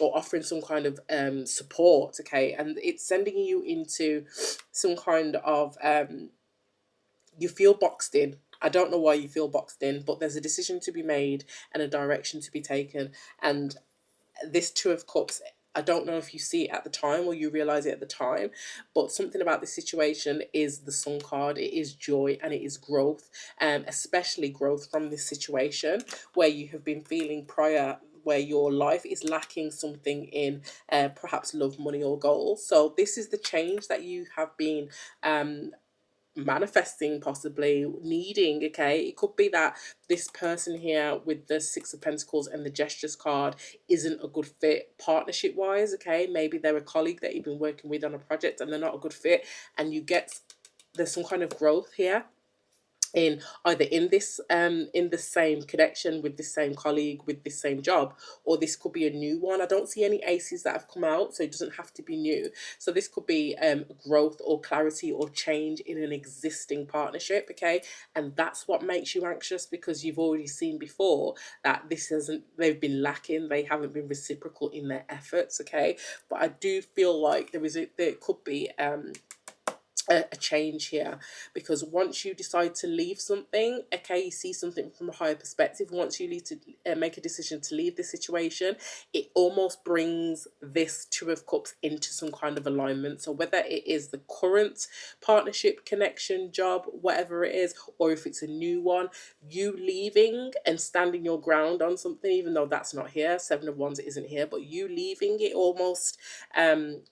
or offering some kind of support, okay, and it's sending you into some kind of you feel boxed in, I don't know why you feel boxed in, but there's a decision to be made and a direction to be taken. And this Two of Cups, I don't know if you see it at the time or you realize it at the time, but something about this situation is the Sun card. It is joy and it is growth, especially growth from this situation where you have been feeling prior, where your life is lacking something in perhaps love, money, or goals. So this is the change that you have been manifesting, possibly needing. Okay, it could be that this person here with the Six of Pentacles and the Gestures card isn't a good fit partnership wise. Okay, maybe they're a colleague that you've been working with on a project and they're not a good fit, and you get, there's some kind of growth here in either in the same connection with this same colleague with this same job, or this could be a new one. I don't see any aces that have come out, so it doesn't have to be new. So this could be growth or clarity or change in an existing partnership. Okay, and that's what makes you anxious, because you've already seen before that this hasn't, they've been lacking, they haven't been reciprocal in their efforts. Okay, but I do feel like there could be a change here, because once you decide to leave something, okay, you see something from a higher perspective, once you need to make a decision to leave the situation, it almost brings this Two of Cups into some kind of alignment. So whether it is the current partnership, connection, job, whatever it is, or if it's a new one, you leaving and standing your ground on something, even though that's not here, Seven of Wands isn't here, but you leaving it almost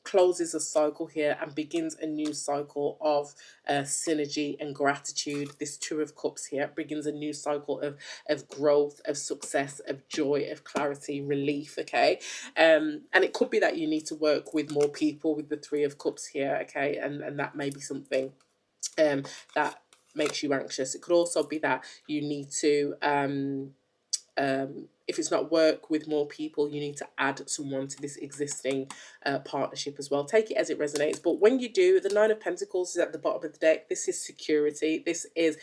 closes a cycle here and begins a new cycle of synergy and gratitude. This Two of Cups here begins a new cycle of growth, of success, of joy, of clarity, relief. Okay, and it could be that you need to work with more people with the Three of Cups here. Okay, and that may be something that makes you anxious. It could also be that you need to if it's not work with more people, you need to add someone to this existing partnership as well. Take it as it resonates. But when you do, the Nine of Pentacles is at the bottom of the deck. This is security. This is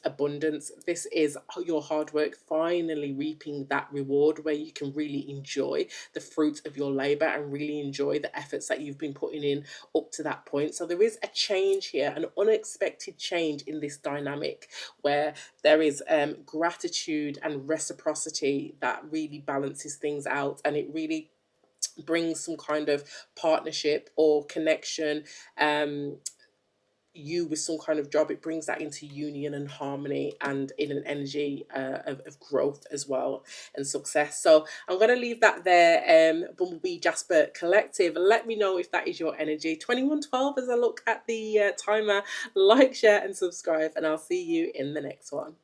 abundance. This is your hard work finally reaping that reward, where you can really enjoy the fruit of your labor and really enjoy the efforts that you've been putting in up to that point. So there is a change here, an unexpected change in this dynamic, where there is gratitude and reciprocity that really balances things out, and it really brings some kind of partnership or connection, you with some kind of job. It brings that into union and harmony, and in an energy of growth as well, and success. So I'm going to leave that there. Bumblebee Jasper Collective, let me know if that is your energy. 2112 as I look at the timer. Like, share and subscribe, and I'll see you in the next one.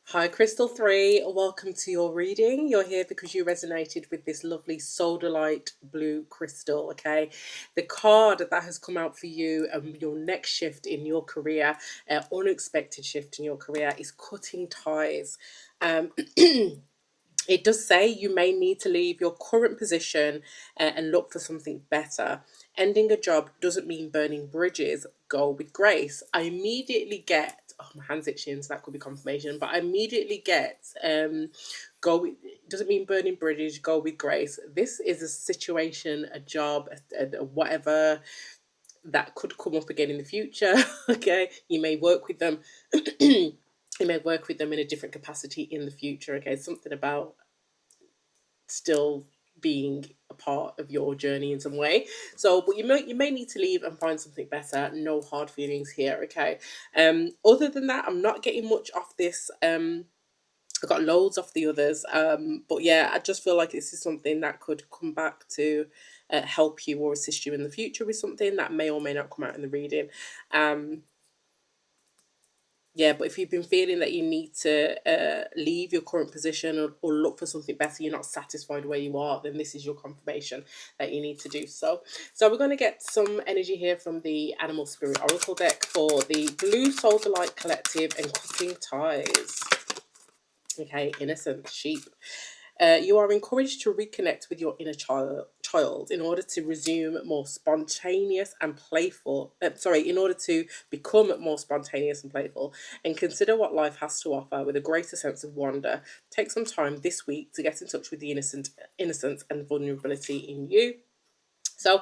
Hi Crystal 3, welcome to your reading. You're here because you resonated with this lovely sodalite blue crystal. Okay, the card that has come out for you and your next shift in your career, unexpected shift in your career, is cutting ties. It does say you may need to leave your current position and look for something better. Ending a job doesn't mean burning bridges. Go with grace. I immediately get, oh, my hand's itching, so that could be confirmation, but I immediately get, go with, doesn't mean burning bridges, go with grace. This is a situation, a job, a whatever that could come up again in the future. Okay, you may work with them. You may work with them in a different capacity in the future. Okay, something about still being a part of your journey in some way. So, but you may need to leave and find something better. No hard feelings here. Okay. Other than that, I'm not getting much off this. I got loads off the others. But yeah, I just feel like this is something that could come back to help you or assist you in the future with something that may or may not come out in the reading. Yeah, but if you've been feeling that you need to leave your current position, or look for something better, you're not satisfied where you are, then this is your confirmation that you need to do so. So we're going to get some energy here from the Animal Spirit Oracle deck for the Blue Soul Delight Collective and Cutting Ties. Okay, innocent sheep. You are encouraged to reconnect with your inner child in order to resume more spontaneous and playful. In order to become more spontaneous and playful, and consider what life has to offer with a greater sense of wonder. Take some time this week to get in touch with the innocence and vulnerability in you. So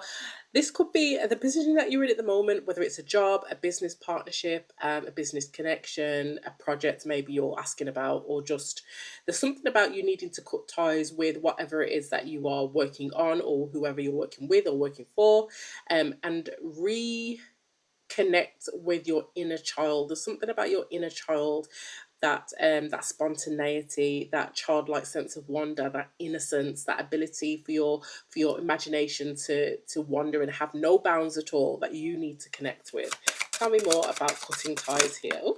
this could be the position that you're in at the moment, whether it's a job, a business partnership, a business connection, a project maybe you're asking about, or just there's something about you needing to cut ties with whatever it is that you are working on, or whoever you're working with or working for, and connect with your inner child. There's something about your inner child, that spontaneity, that childlike sense of wonder, that innocence, that ability for your imagination to wander and have no bounds at all, that you need to connect with. Tell me more about cutting ties here. Oh,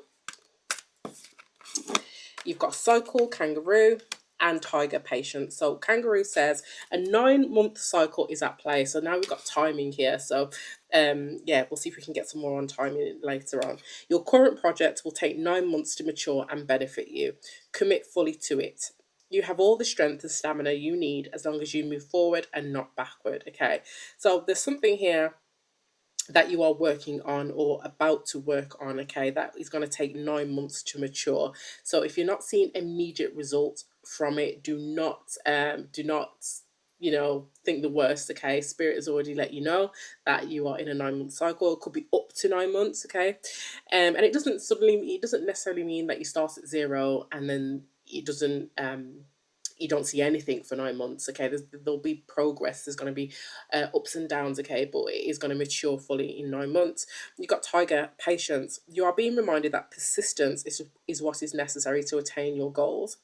you've got cycle, kangaroo, and tiger, patience. So kangaroo says a 9-month cycle is at play. So now we've got timing here. So yeah, we'll see if we can get some more on timing later on. Your current project will take 9 months to mature and benefit you. Commit fully to it. You have all the strength and stamina you need as long as you move forward and not backward. Okay, so there's something here that you are working on or about to work on, okay, that is going to take 9 months to mature. So if you're not seeing immediate results from it, do not think the worst. Okay, spirit has already let you know that you are in a 9-month cycle. It could be up to 9 months. Okay, and it doesn't necessarily mean that you start at zero and then it doesn't you don't see anything for 9 months. Okay, there'll be progress, there's going to be ups and downs. Okay, but it is going to mature fully in 9 months. You've got tiger, patience. You are being reminded that persistence is what is necessary to attain your goals.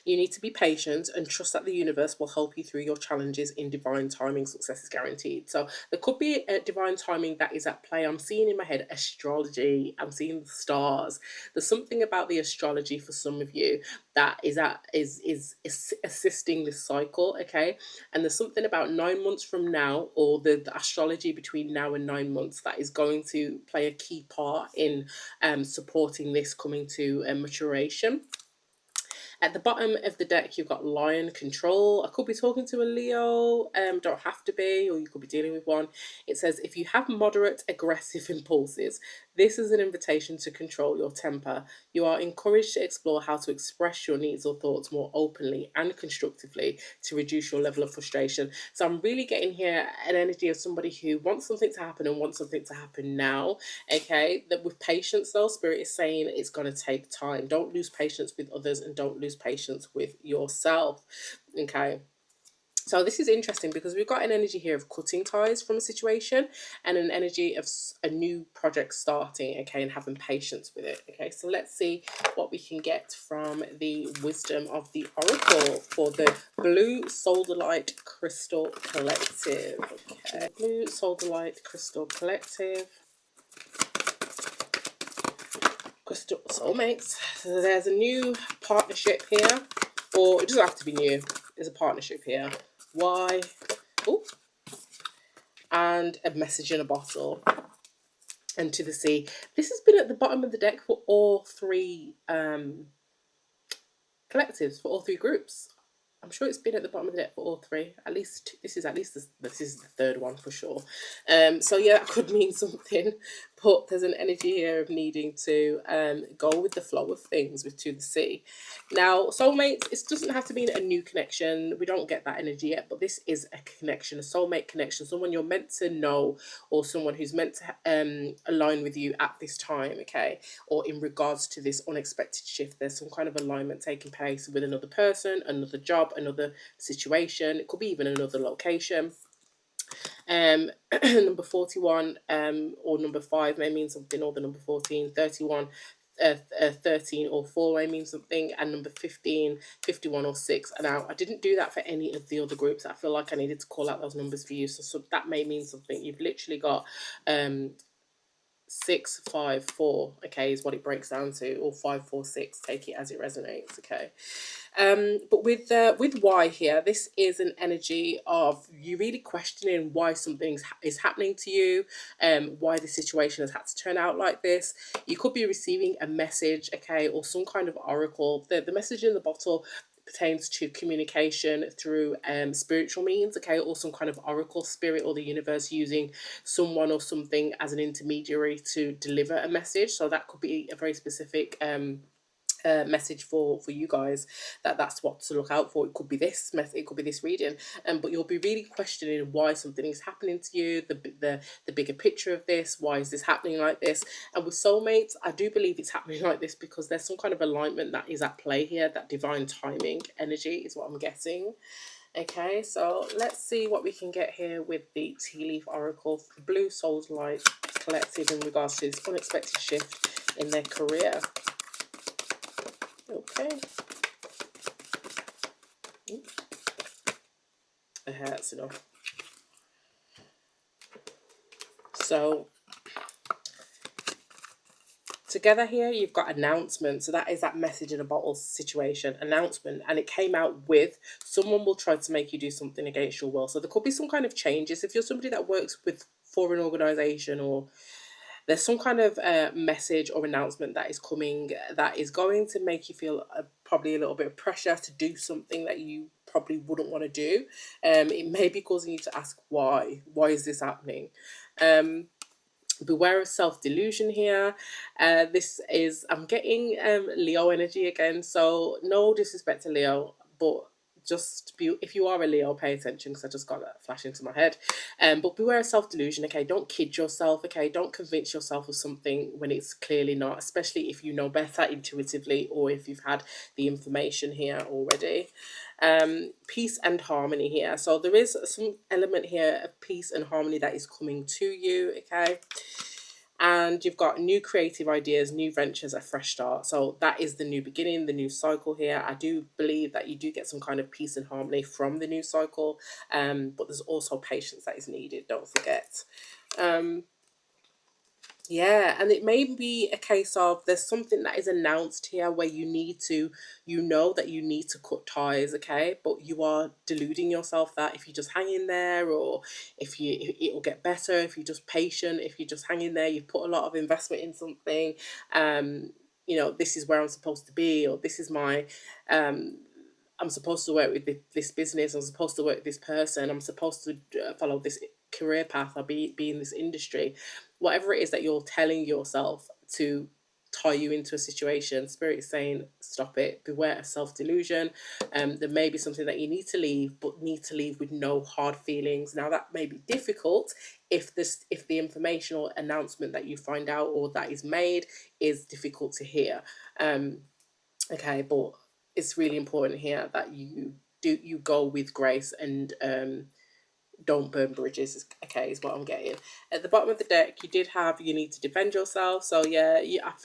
You need to be patient and trust that the universe will help you through your challenges in divine timing. Success is guaranteed. So there could be a divine timing that is at play. I'm seeing in my head astrology. I'm seeing the stars. There's something about the astrology for some of you that is assisting this cycle. Okay, and there's something about 9 months from now, or the astrology between now and 9 months, that is going to play a key part in supporting this coming to maturation. At the bottom of the deck, you've got Lion, Control. I could be talking to a Leo, don't have to be, or you could be dealing with one. It says, if you have moderate aggressive impulses, this is an invitation to control your temper. You are encouraged to explore how to express your needs or thoughts more openly and constructively to reduce your level of frustration. So I'm really getting here an energy of somebody who wants something to happen and wants something to happen now. Okay, that with patience though, spirit is saying it's going to take time. Don't lose patience with others and don't lose patience with yourself. Okay, so this is interesting because we've got an energy here of cutting ties from a situation and an energy of a new project starting, okay, and having patience with it. Okay, so let's see what we can get from the wisdom of the oracle for the Blue Solderlight Crystal Collective. Okay, Blue Solderlight Crystal Collective. Crystal soulmates. So there's a new partnership here, or it doesn't have to be new. There's a partnership here. Why? Oh, and a message in a bottle. And to the sea. This has been at the bottom of the deck for all three collectives, for all three groups. I'm sure it's been at the bottom of the deck for all three. At least this is the third one for sure. So yeah, that could mean something. But there's an energy here of needing to go with the flow of things with To the Sea. Now, soulmates, it doesn't have to mean a new connection. We don't get that energy yet, but this is a connection, a soulmate connection, someone you're meant to know, or someone who's meant to align with you at this time, okay? Or in regards to this unexpected shift, there's some kind of alignment taking place with another person, another job, another situation. It could be even another location. Number 41 or number 5 may mean something, or the number 14, 31, 13 or 4 may mean something, and number 15, 51 or 6. Now, I didn't do that for any of the other groups. I feel like I needed to call out those numbers for you, so that may mean something. You've literally got 6, 5, 4, okay, is what it breaks down to, or 5, 4, 6. Take it as it resonates, okay. But with why here, this is an energy of you really questioning why something is happening to you, why the situation has had to turn out like this. You could be receiving a message, okay, or some kind of oracle. The message in the bottle pertains to communication through spiritual means, okay, or some kind of oracle, spirit or the universe using someone or something as an intermediary to deliver a message. So that could be a very specific message for you guys, that's what to look out for. It could be this message, it could be this reading, but you'll be really questioning why something is happening to you, the bigger picture of this. Why is this happening like this? And with soulmates, I do believe it's happening like this because there's some kind of alignment that is at play here. That divine timing energy is what I'm getting. Okay, so let's see what we can get here with the Tea Leaf Oracle for the Blue Souls Light Collective in regards to this unexpected shift in their career. Okay. That's enough. So together here you've got announcement. So that is that message in a bottle situation, announcement, and it came out with someone will try to make you do something against your will. So there could be some kind of changes if you're somebody that works with for an organization, or there's some kind of message or announcement that is coming that is going to make you feel probably a little bit of pressure to do something that you probably wouldn't want to do. It may be causing you to ask why is this happening. Beware of self-delusion here. This is, I'm getting Leo energy again, so no disrespect to Leo, but just be, if you are a Leo, pay attention, because I just got that flash into my head. But beware of self-delusion. Okay, don't kid yourself. Okay, don't convince yourself of something when it's clearly not, especially if you know better intuitively, or if you've had the information here already. Peace and harmony here. So there is some element here of peace and harmony that is coming to you. Okay. And you've got new creative ideas, new ventures, a fresh start. So that is the new beginning, the new cycle here. I do believe that you do get some kind of peace and harmony from the new cycle. But there's also patience that is needed, don't forget. Yeah, and it may be a case of there's something that is announced here where you need to, you know that you need to cut ties, okay? But you are deluding yourself that if you just hang in there, or if you, it will get better if you're just patient, if you just hang in there, you've put a lot of investment in something, you know, this is where I'm supposed to be, or this is my, I'm supposed to work with this business, I'm supposed to work with this person, I'm supposed to follow this career path, or be in this industry. Whatever it is that you're telling yourself to tie you into a situation, Spirit is saying stop it. Beware of self-delusion. There may be something that you need to leave, but need to leave with no hard feelings. Now that may be difficult if the information or announcement that you find out or that is made is difficult to hear. Okay, but it's really important here that you go with grace, and don't burn bridges. Okay, is what I'm getting. At the bottom of the deck, you did have you need to defend yourself. So yeah,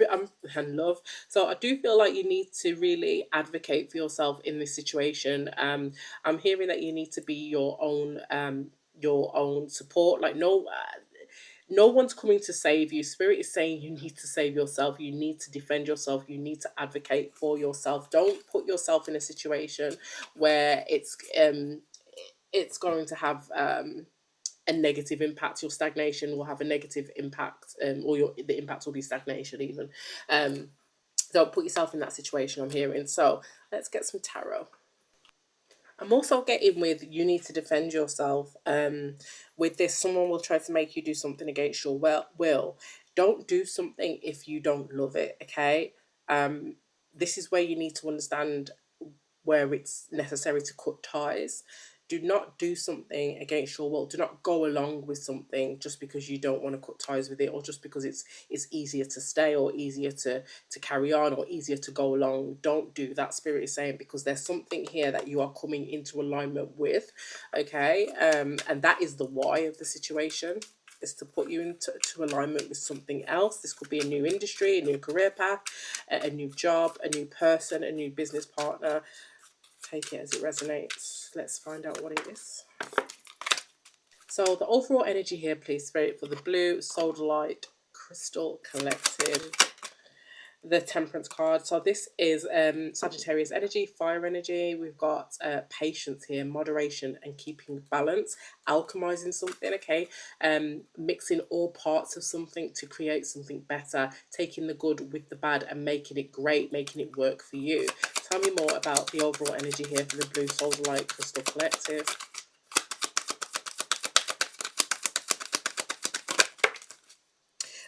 I'm in love. So I do feel like you need to really advocate for yourself in this situation. I'm hearing that you need to be your own support. Like no one's coming to save you. Spirit is saying you need to save yourself. You need to defend yourself. You need to advocate for yourself. Don't put yourself in a situation where it's going to have a negative impact. Your stagnation will have a negative impact, or the impact will be stagnation even. Don't put yourself in that situation, I'm hearing. So let's get some tarot. I'm also getting with you need to defend yourself. With this, someone will try to make you do something against your will. Don't do something if you don't love it, okay? This is where you need to understand where it's necessary to cut ties. Do not do something against your will. Do not go along with something just because you don't want to cut ties with it, or just because it's easier to stay, or easier to carry on, or easier to go along. Don't do that, Spirit is saying, because there's something here that you are coming into alignment with, okay? And that is the why of the situation, is to put you into alignment with something else. This could be a new industry, a new career path, a new job, a new person, a new business partner. Take it as it resonates. Let's find out what it is. So the overall energy here, please, Spirit, for the Blue Soullight Crystal Collective. The Temperance card. So this is Sagittarius energy, fire energy. We've got patience here, moderation and keeping balance, alchemizing something, okay? Mixing all parts of something to create something better, taking the good with the bad and making it great, making it work for you. Tell me more about the overall energy here for the Blue Soullight Crystal Collective.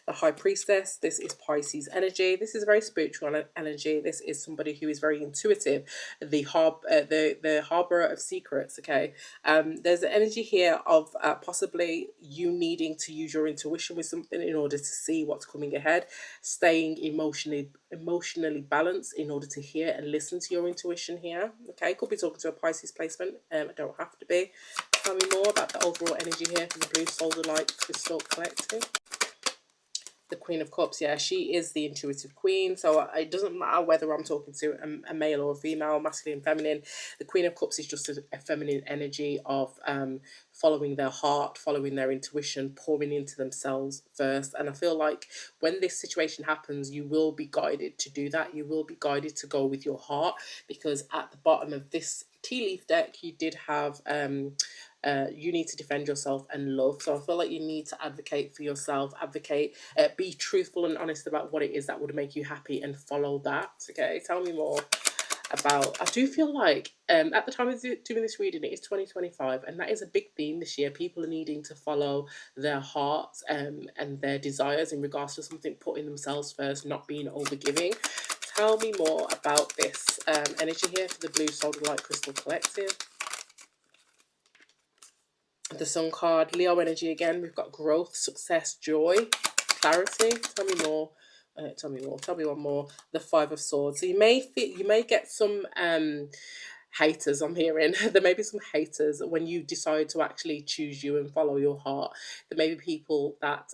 the High Priestess. This is Pisces energy. This is very spiritual energy. This is somebody who is very intuitive, the harborer of secrets. Okay, there's an energy here of possibly you needing to use your intuition with something in order to see what's coming ahead, staying emotionally balanced in order to hear and listen to your intuition here. Okay, could be talking to a Pisces placement. It don't have to be. Tell me more about the overall energy here for the Blue Soldier Light Crystal Collective. The Queen of Cups, yeah, she is the intuitive queen. So it doesn't matter whether I'm talking to a male or a female, masculine, feminine. The Queen of Cups is just a feminine energy of following their heart, following their intuition, pouring into themselves first. And I feel like when this situation happens, you will be guided to do that. You will be guided to go with your heart, because at the bottom of this tea leaf deck, you did have you need to defend yourself and love. So I feel like you need to advocate for yourself, be truthful and honest about what it is that would make you happy and follow that. Okay, tell me more about, I do feel like at the time of doing this reading, it is 2025, and that is a big theme this year. People are needing to follow their hearts and their desires in regards to something, putting themselves first, not being overgiving. Tell me more about this energy here for the Blue Soldier Light Crystal Collective. The Sun card, Leo energy again. We've got growth, success, joy, clarity. Tell me more. Tell me more. Tell me one more. The Five of Swords. So you may get some haters. I'm hearing there may be some haters when you decide to actually choose you and follow your heart. There may be people that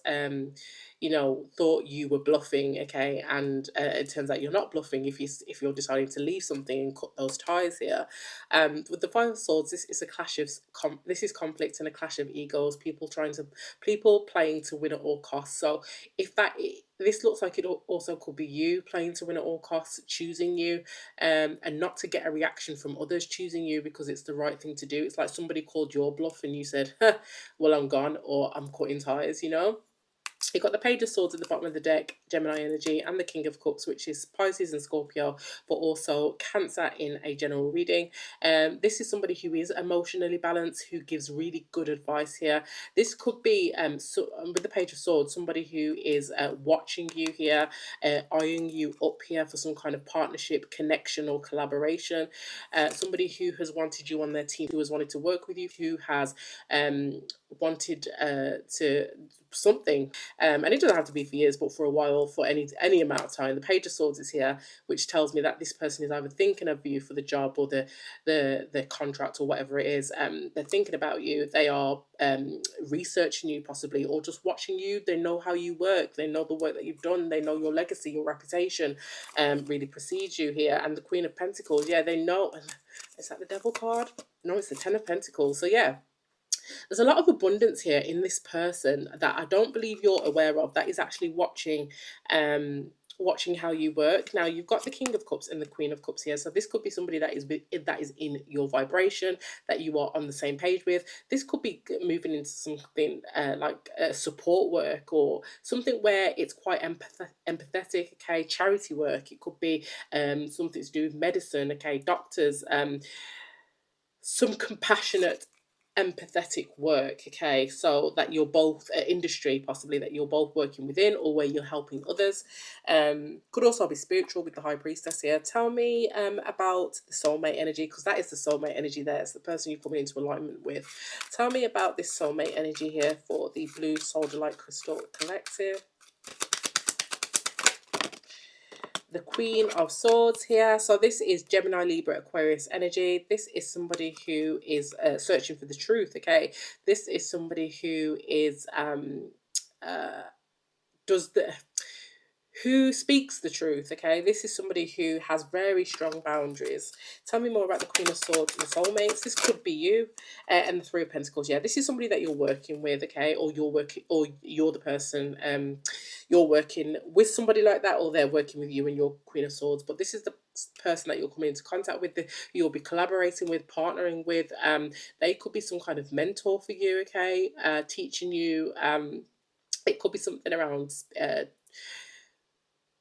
thought you were bluffing. Okay, and it turns out you're not bluffing if you're deciding to leave something and cut those ties here. With the Five of Swords, this is a clash of this is conflict and a clash of egos. People playing to win at all costs. So if this looks like it also could be you playing to win at all costs, choosing you, and not to get a reaction from others, choosing you because it's the right thing to do. It's like somebody called your bluff and you said, well, I'm gone, or I'm cutting ties, You've got the Page of Swords at the bottom of the deck, Gemini energy, and the King of Cups, which is Pisces and Scorpio, but also Cancer in a general reading. This is somebody who is emotionally balanced, who gives really good advice here. This could be, with the Page of Swords, somebody who is watching you here, eyeing you up here for some kind of partnership, connection, or collaboration. Somebody who has wanted you on their team, who has wanted to work with you, who has wanted to something, and it doesn't have to be for years, but for a while, for any amount of time. The Page of Swords is here, which tells me that this person is either thinking of you for the job or the contract or whatever it is. They're thinking about you. They are researching you possibly, or just watching you. They know how you work. They know the work that you've done. They know your legacy, your reputation really precedes you here. And the Queen of Pentacles, yeah, they know. Is that the Devil card? No, it's the Ten of Pentacles. So yeah, there's a lot of abundance here in this person that I don't believe you're aware of, that is actually watching how you work. Now you've got the King of Cups and the Queen of Cups here, so this could be somebody that is in your vibration, that you are on the same page with. This could be moving into something like support work, or something where it's quite empathetic. Okay, charity work. It could be something to do with medicine. Okay, doctors. Some compassionate, empathetic work. Okay, so that you're both industry, possibly that you're both working within, or where you're helping others. Could also be spiritual with the High Priestess here. Tell me about the soulmate energy, because that is the soulmate energy there. It's the person you're coming into alignment with. Tell me about this soulmate energy here for the Blue Soldier Light Crystal Collective. The Queen of Swords here. So this is Gemini, Libra, Aquarius energy. This is somebody who is searching for the truth. Okay, this is somebody who is does the who speaks the truth. Okay, this is somebody who has very strong boundaries. Tell me more about the Queen of Swords and soulmates. This could be you. And the Three of Pentacles, yeah, this is somebody that you're working with. Okay, or you're the person you're working with somebody like that, or they're working with you and your Queen of Swords. But this is the person that you're coming into contact with, you'll be collaborating with, partnering with. They could be some kind of mentor for you. Okay, teaching you. It could be something around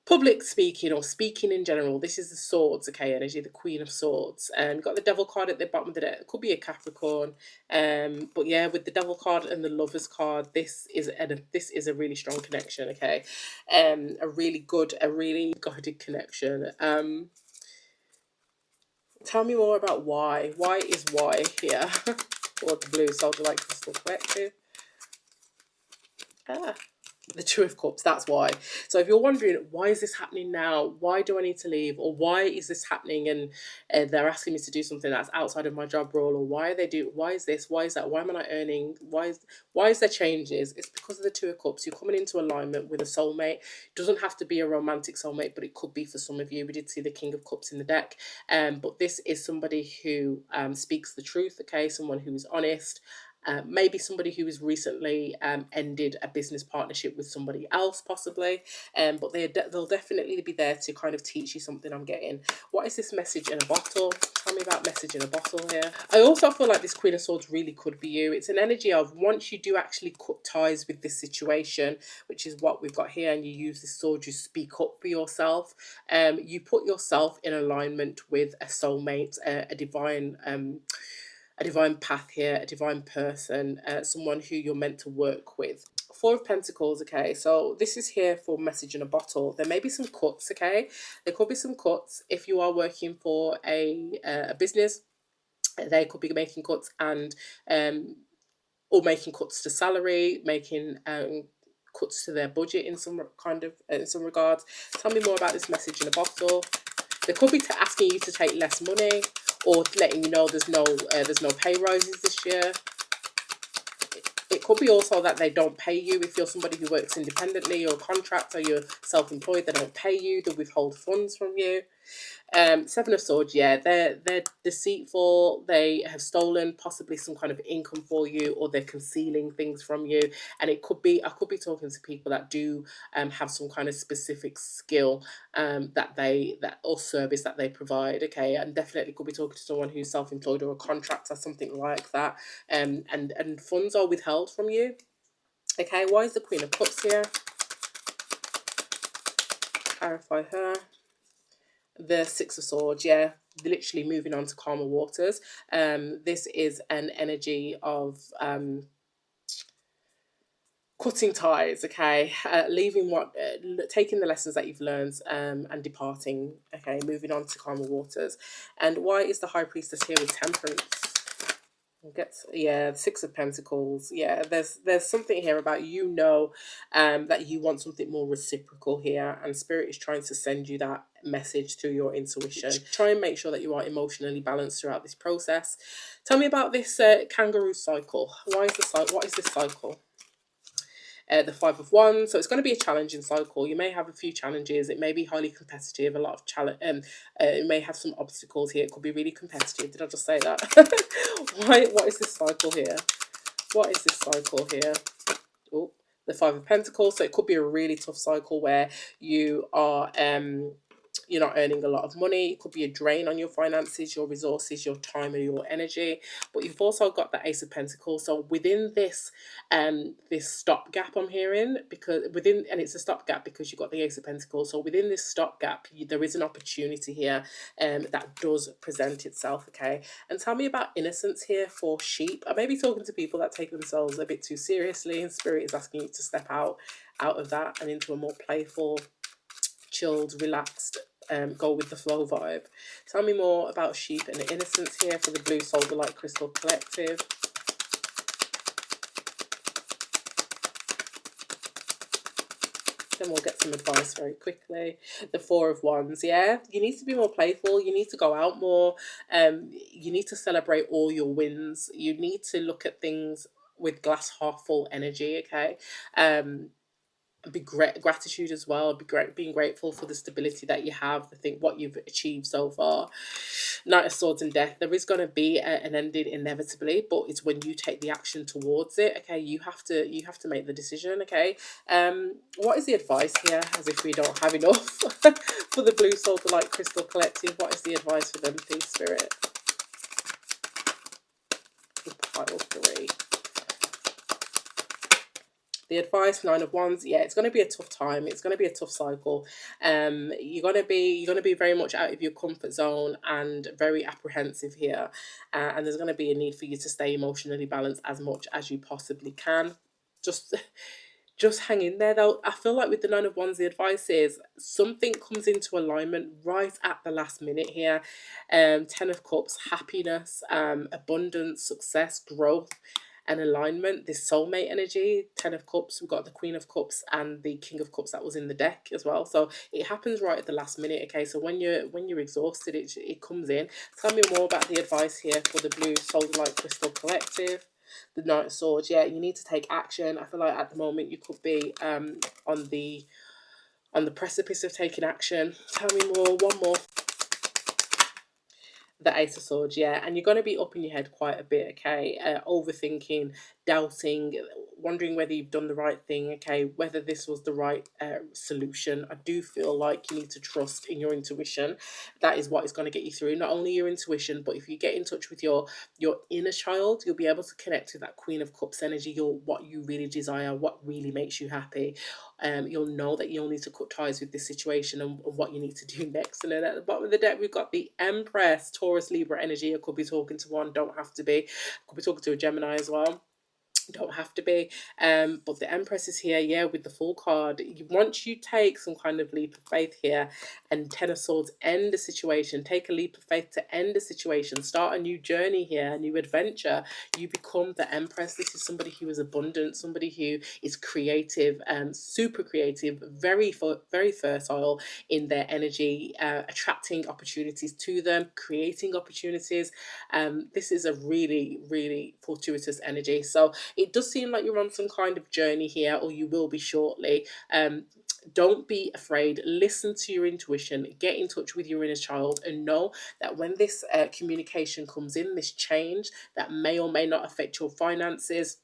public speaking or speaking in general. This is the swords, okay, energy, the Queen of Swords. You've got the Devil card at the bottom of the deck. It could be a Capricorn. But yeah, with the Devil card and the Lovers card, this is a really strong connection, okay. A really guided connection. Tell me more about why. Why is why here? Or the blue soldier like crystal collective. The Two of Cups, that's why. So if you're wondering, why is this happening now? Why do I need to leave? Or why is this happening and they're asking me to do something that's outside of my job role? Or why is this? Why is that? Why am I not earning? Why is there changes? It's because of the Two of Cups. You're coming into alignment with a soulmate. It doesn't have to be a romantic soulmate, but it could be for some of you. We did see the King of Cups in the deck. But this is somebody who speaks the truth, okay? Someone who is honest. Maybe somebody who has recently ended a business partnership with somebody else, possibly. But they'll definitely be there to kind of teach you something. I'm getting. What is this message in a bottle? Tell me about message in a bottle here. I also feel like this Queen of Swords really could be you. It's an energy of once you do actually cut ties with this situation, which is what we've got here, and you use this sword, you speak up for yourself. You put yourself in alignment with a soulmate, a divine path here, a divine person, someone who you're meant to work with. Four of Pentacles, okay, so this is here for message in a bottle. There may be some cuts, okay, there could be some cuts if you are working for a business. They could be making cuts and or making cuts to salary, making cuts to their budget in some regards. Tell me more about this message in a bottle. They could be asking you to take less money, or letting you know there's no pay rises this year. It could be also that they don't pay you. If you're somebody who works independently or a contractor, you're self-employed, they don't pay you, they withhold funds from you. Seven of Swords, yeah, they're deceitful. They have stolen possibly some kind of income for you, or they're concealing things from you. And I could be talking to people that do have some kind of specific skill or service that they provide. Okay, and definitely could be talking to someone who's self-employed or a contractor, something like that. And funds are withheld from you. Okay, why is the Queen of Cups here? Clarify her. The Six of Swords, yeah, literally moving on to calmer waters. This is an energy of cutting ties, okay, taking the lessons that you've learned and departing, okay, moving on to calmer waters. And why is the High Priestess here with Temperance? Yeah, Six of Pentacles. Yeah, there's something here about that you want something more reciprocal here, and Spirit is trying to send you that message through your intuition. Try and make sure that you are emotionally balanced throughout this process. Tell me about this kangaroo cycle. What is this cycle? The Five of Wands. So it's going to be a challenging cycle. You may have a few challenges. It may be highly competitive. A lot of challenge. It may have some obstacles here. It could be really competitive. Did I just say that? What is this cycle here? What is this cycle here? Oh, the Five of Pentacles. So it could be a really tough cycle where you are you're not earning a lot of money. It could be a drain on your finances, your resources, your time, and your energy. But you've also got the Ace of Pentacles. So within this this stopgap, I'm hearing, and it's a stopgap because you've got the Ace of Pentacles. So within this stopgap, there is an opportunity here that does present itself. Okay, and tell me about innocence here for sheep. I may be talking to people that take themselves a bit too seriously, and Spirit is asking you to step out of that and into a more playful, chilled, relaxed, go with the flow vibe. Tell me more about sheep and the innocence here for the Blue Soldier Light Crystal Collective. Then we'll get some advice very quickly. The Four of Wands, yeah, you need to be more playful. You need to go out more. You need to celebrate all your wins. You need to look at things with glass half full energy. Okay, be gratitude as well. Being grateful for the stability that you have, what you've achieved so far. Knight of Swords and Death. There is going to be an ending inevitably, but it's when you take the action towards it. Okay, you have to make the decision. Okay, what is the advice here? As if we don't have enough for the Blue Soldier Light Crystal Collective. What is the advice for them, please, Spirit? Pile 3. The advice, Nine of Wands, yeah, it's going to be a tough time. It's going to be a tough cycle. You're going to be very much out of your comfort zone and very apprehensive here. And there's going to be a need for you to stay emotionally balanced as much as you possibly can. Just just hang in there though. I feel like with the Nine of Wands, the advice is something comes into alignment right at the last minute here. Ten of Cups, happiness, abundance, success, growth, and alignment. This soulmate energy. Ten of Cups, we've got the Queen of Cups and the King of Cups that was in the deck as well. So it happens right at the last minute. Okay, so when you're exhausted, it comes in. Tell me more about the advice here for the Blue Soul Light Crystal Collective. The Knight of Swords, yeah, you need to take action. I feel like at the moment you could be on the precipice of taking action. Tell me more. One more. The Ace of Swords, yeah, and you're going to be up in your head quite a bit, okay? Overthinking, doubting, wondering whether you've done the right thing, okay? Whether this was the right solution. I do feel like you need to trust in your intuition. That is what is going to get you through. Not only your intuition, but if you get in touch with your inner child, you'll be able to connect with that Queen of Cups energy. What you really desire, what really makes you happy. You'll know that you'll need to cut ties with this situation and what you need to do next. And then at the bottom of the deck, we've got the Empress, Taurus, Libra energy. I could be talking to one, don't have to be. I could be talking to a Gemini as well. Don't have to be. But the Empress is here, yeah, with the Full card. Once you take some kind of leap of faith here, and Ten of Swords, end the situation, take a leap of faith to end the situation, start a new journey here, a new adventure, you become the Empress. This is somebody who is abundant, somebody who is creative, super creative, very fertile in their energy, attracting opportunities to them, creating opportunities. This is a really, really fortuitous energy. So it does seem like you're on some kind of journey here, or you will be shortly. Don't be afraid. Listen to your intuition. Get in touch with your inner child, and know that when this communication comes in, this change that may or may not affect your finances,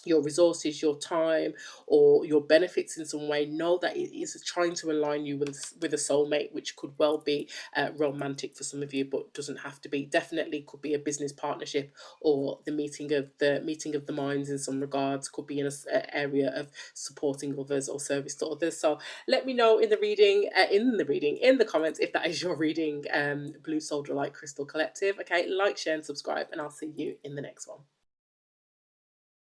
your resources, your time, or your benefits in some way, know that it is trying to align you with a soulmate, which could well be romantic for some of you, but doesn't have to be. Definitely could be a business partnership, or the meeting of the minds in some regards. Could be in a area of supporting others or service to others. So let me know in the reading, in the comments, if that is your reading. Blue Soldier Light Crystal Collective. Okay, like, share, and subscribe, and I'll see you in the next one.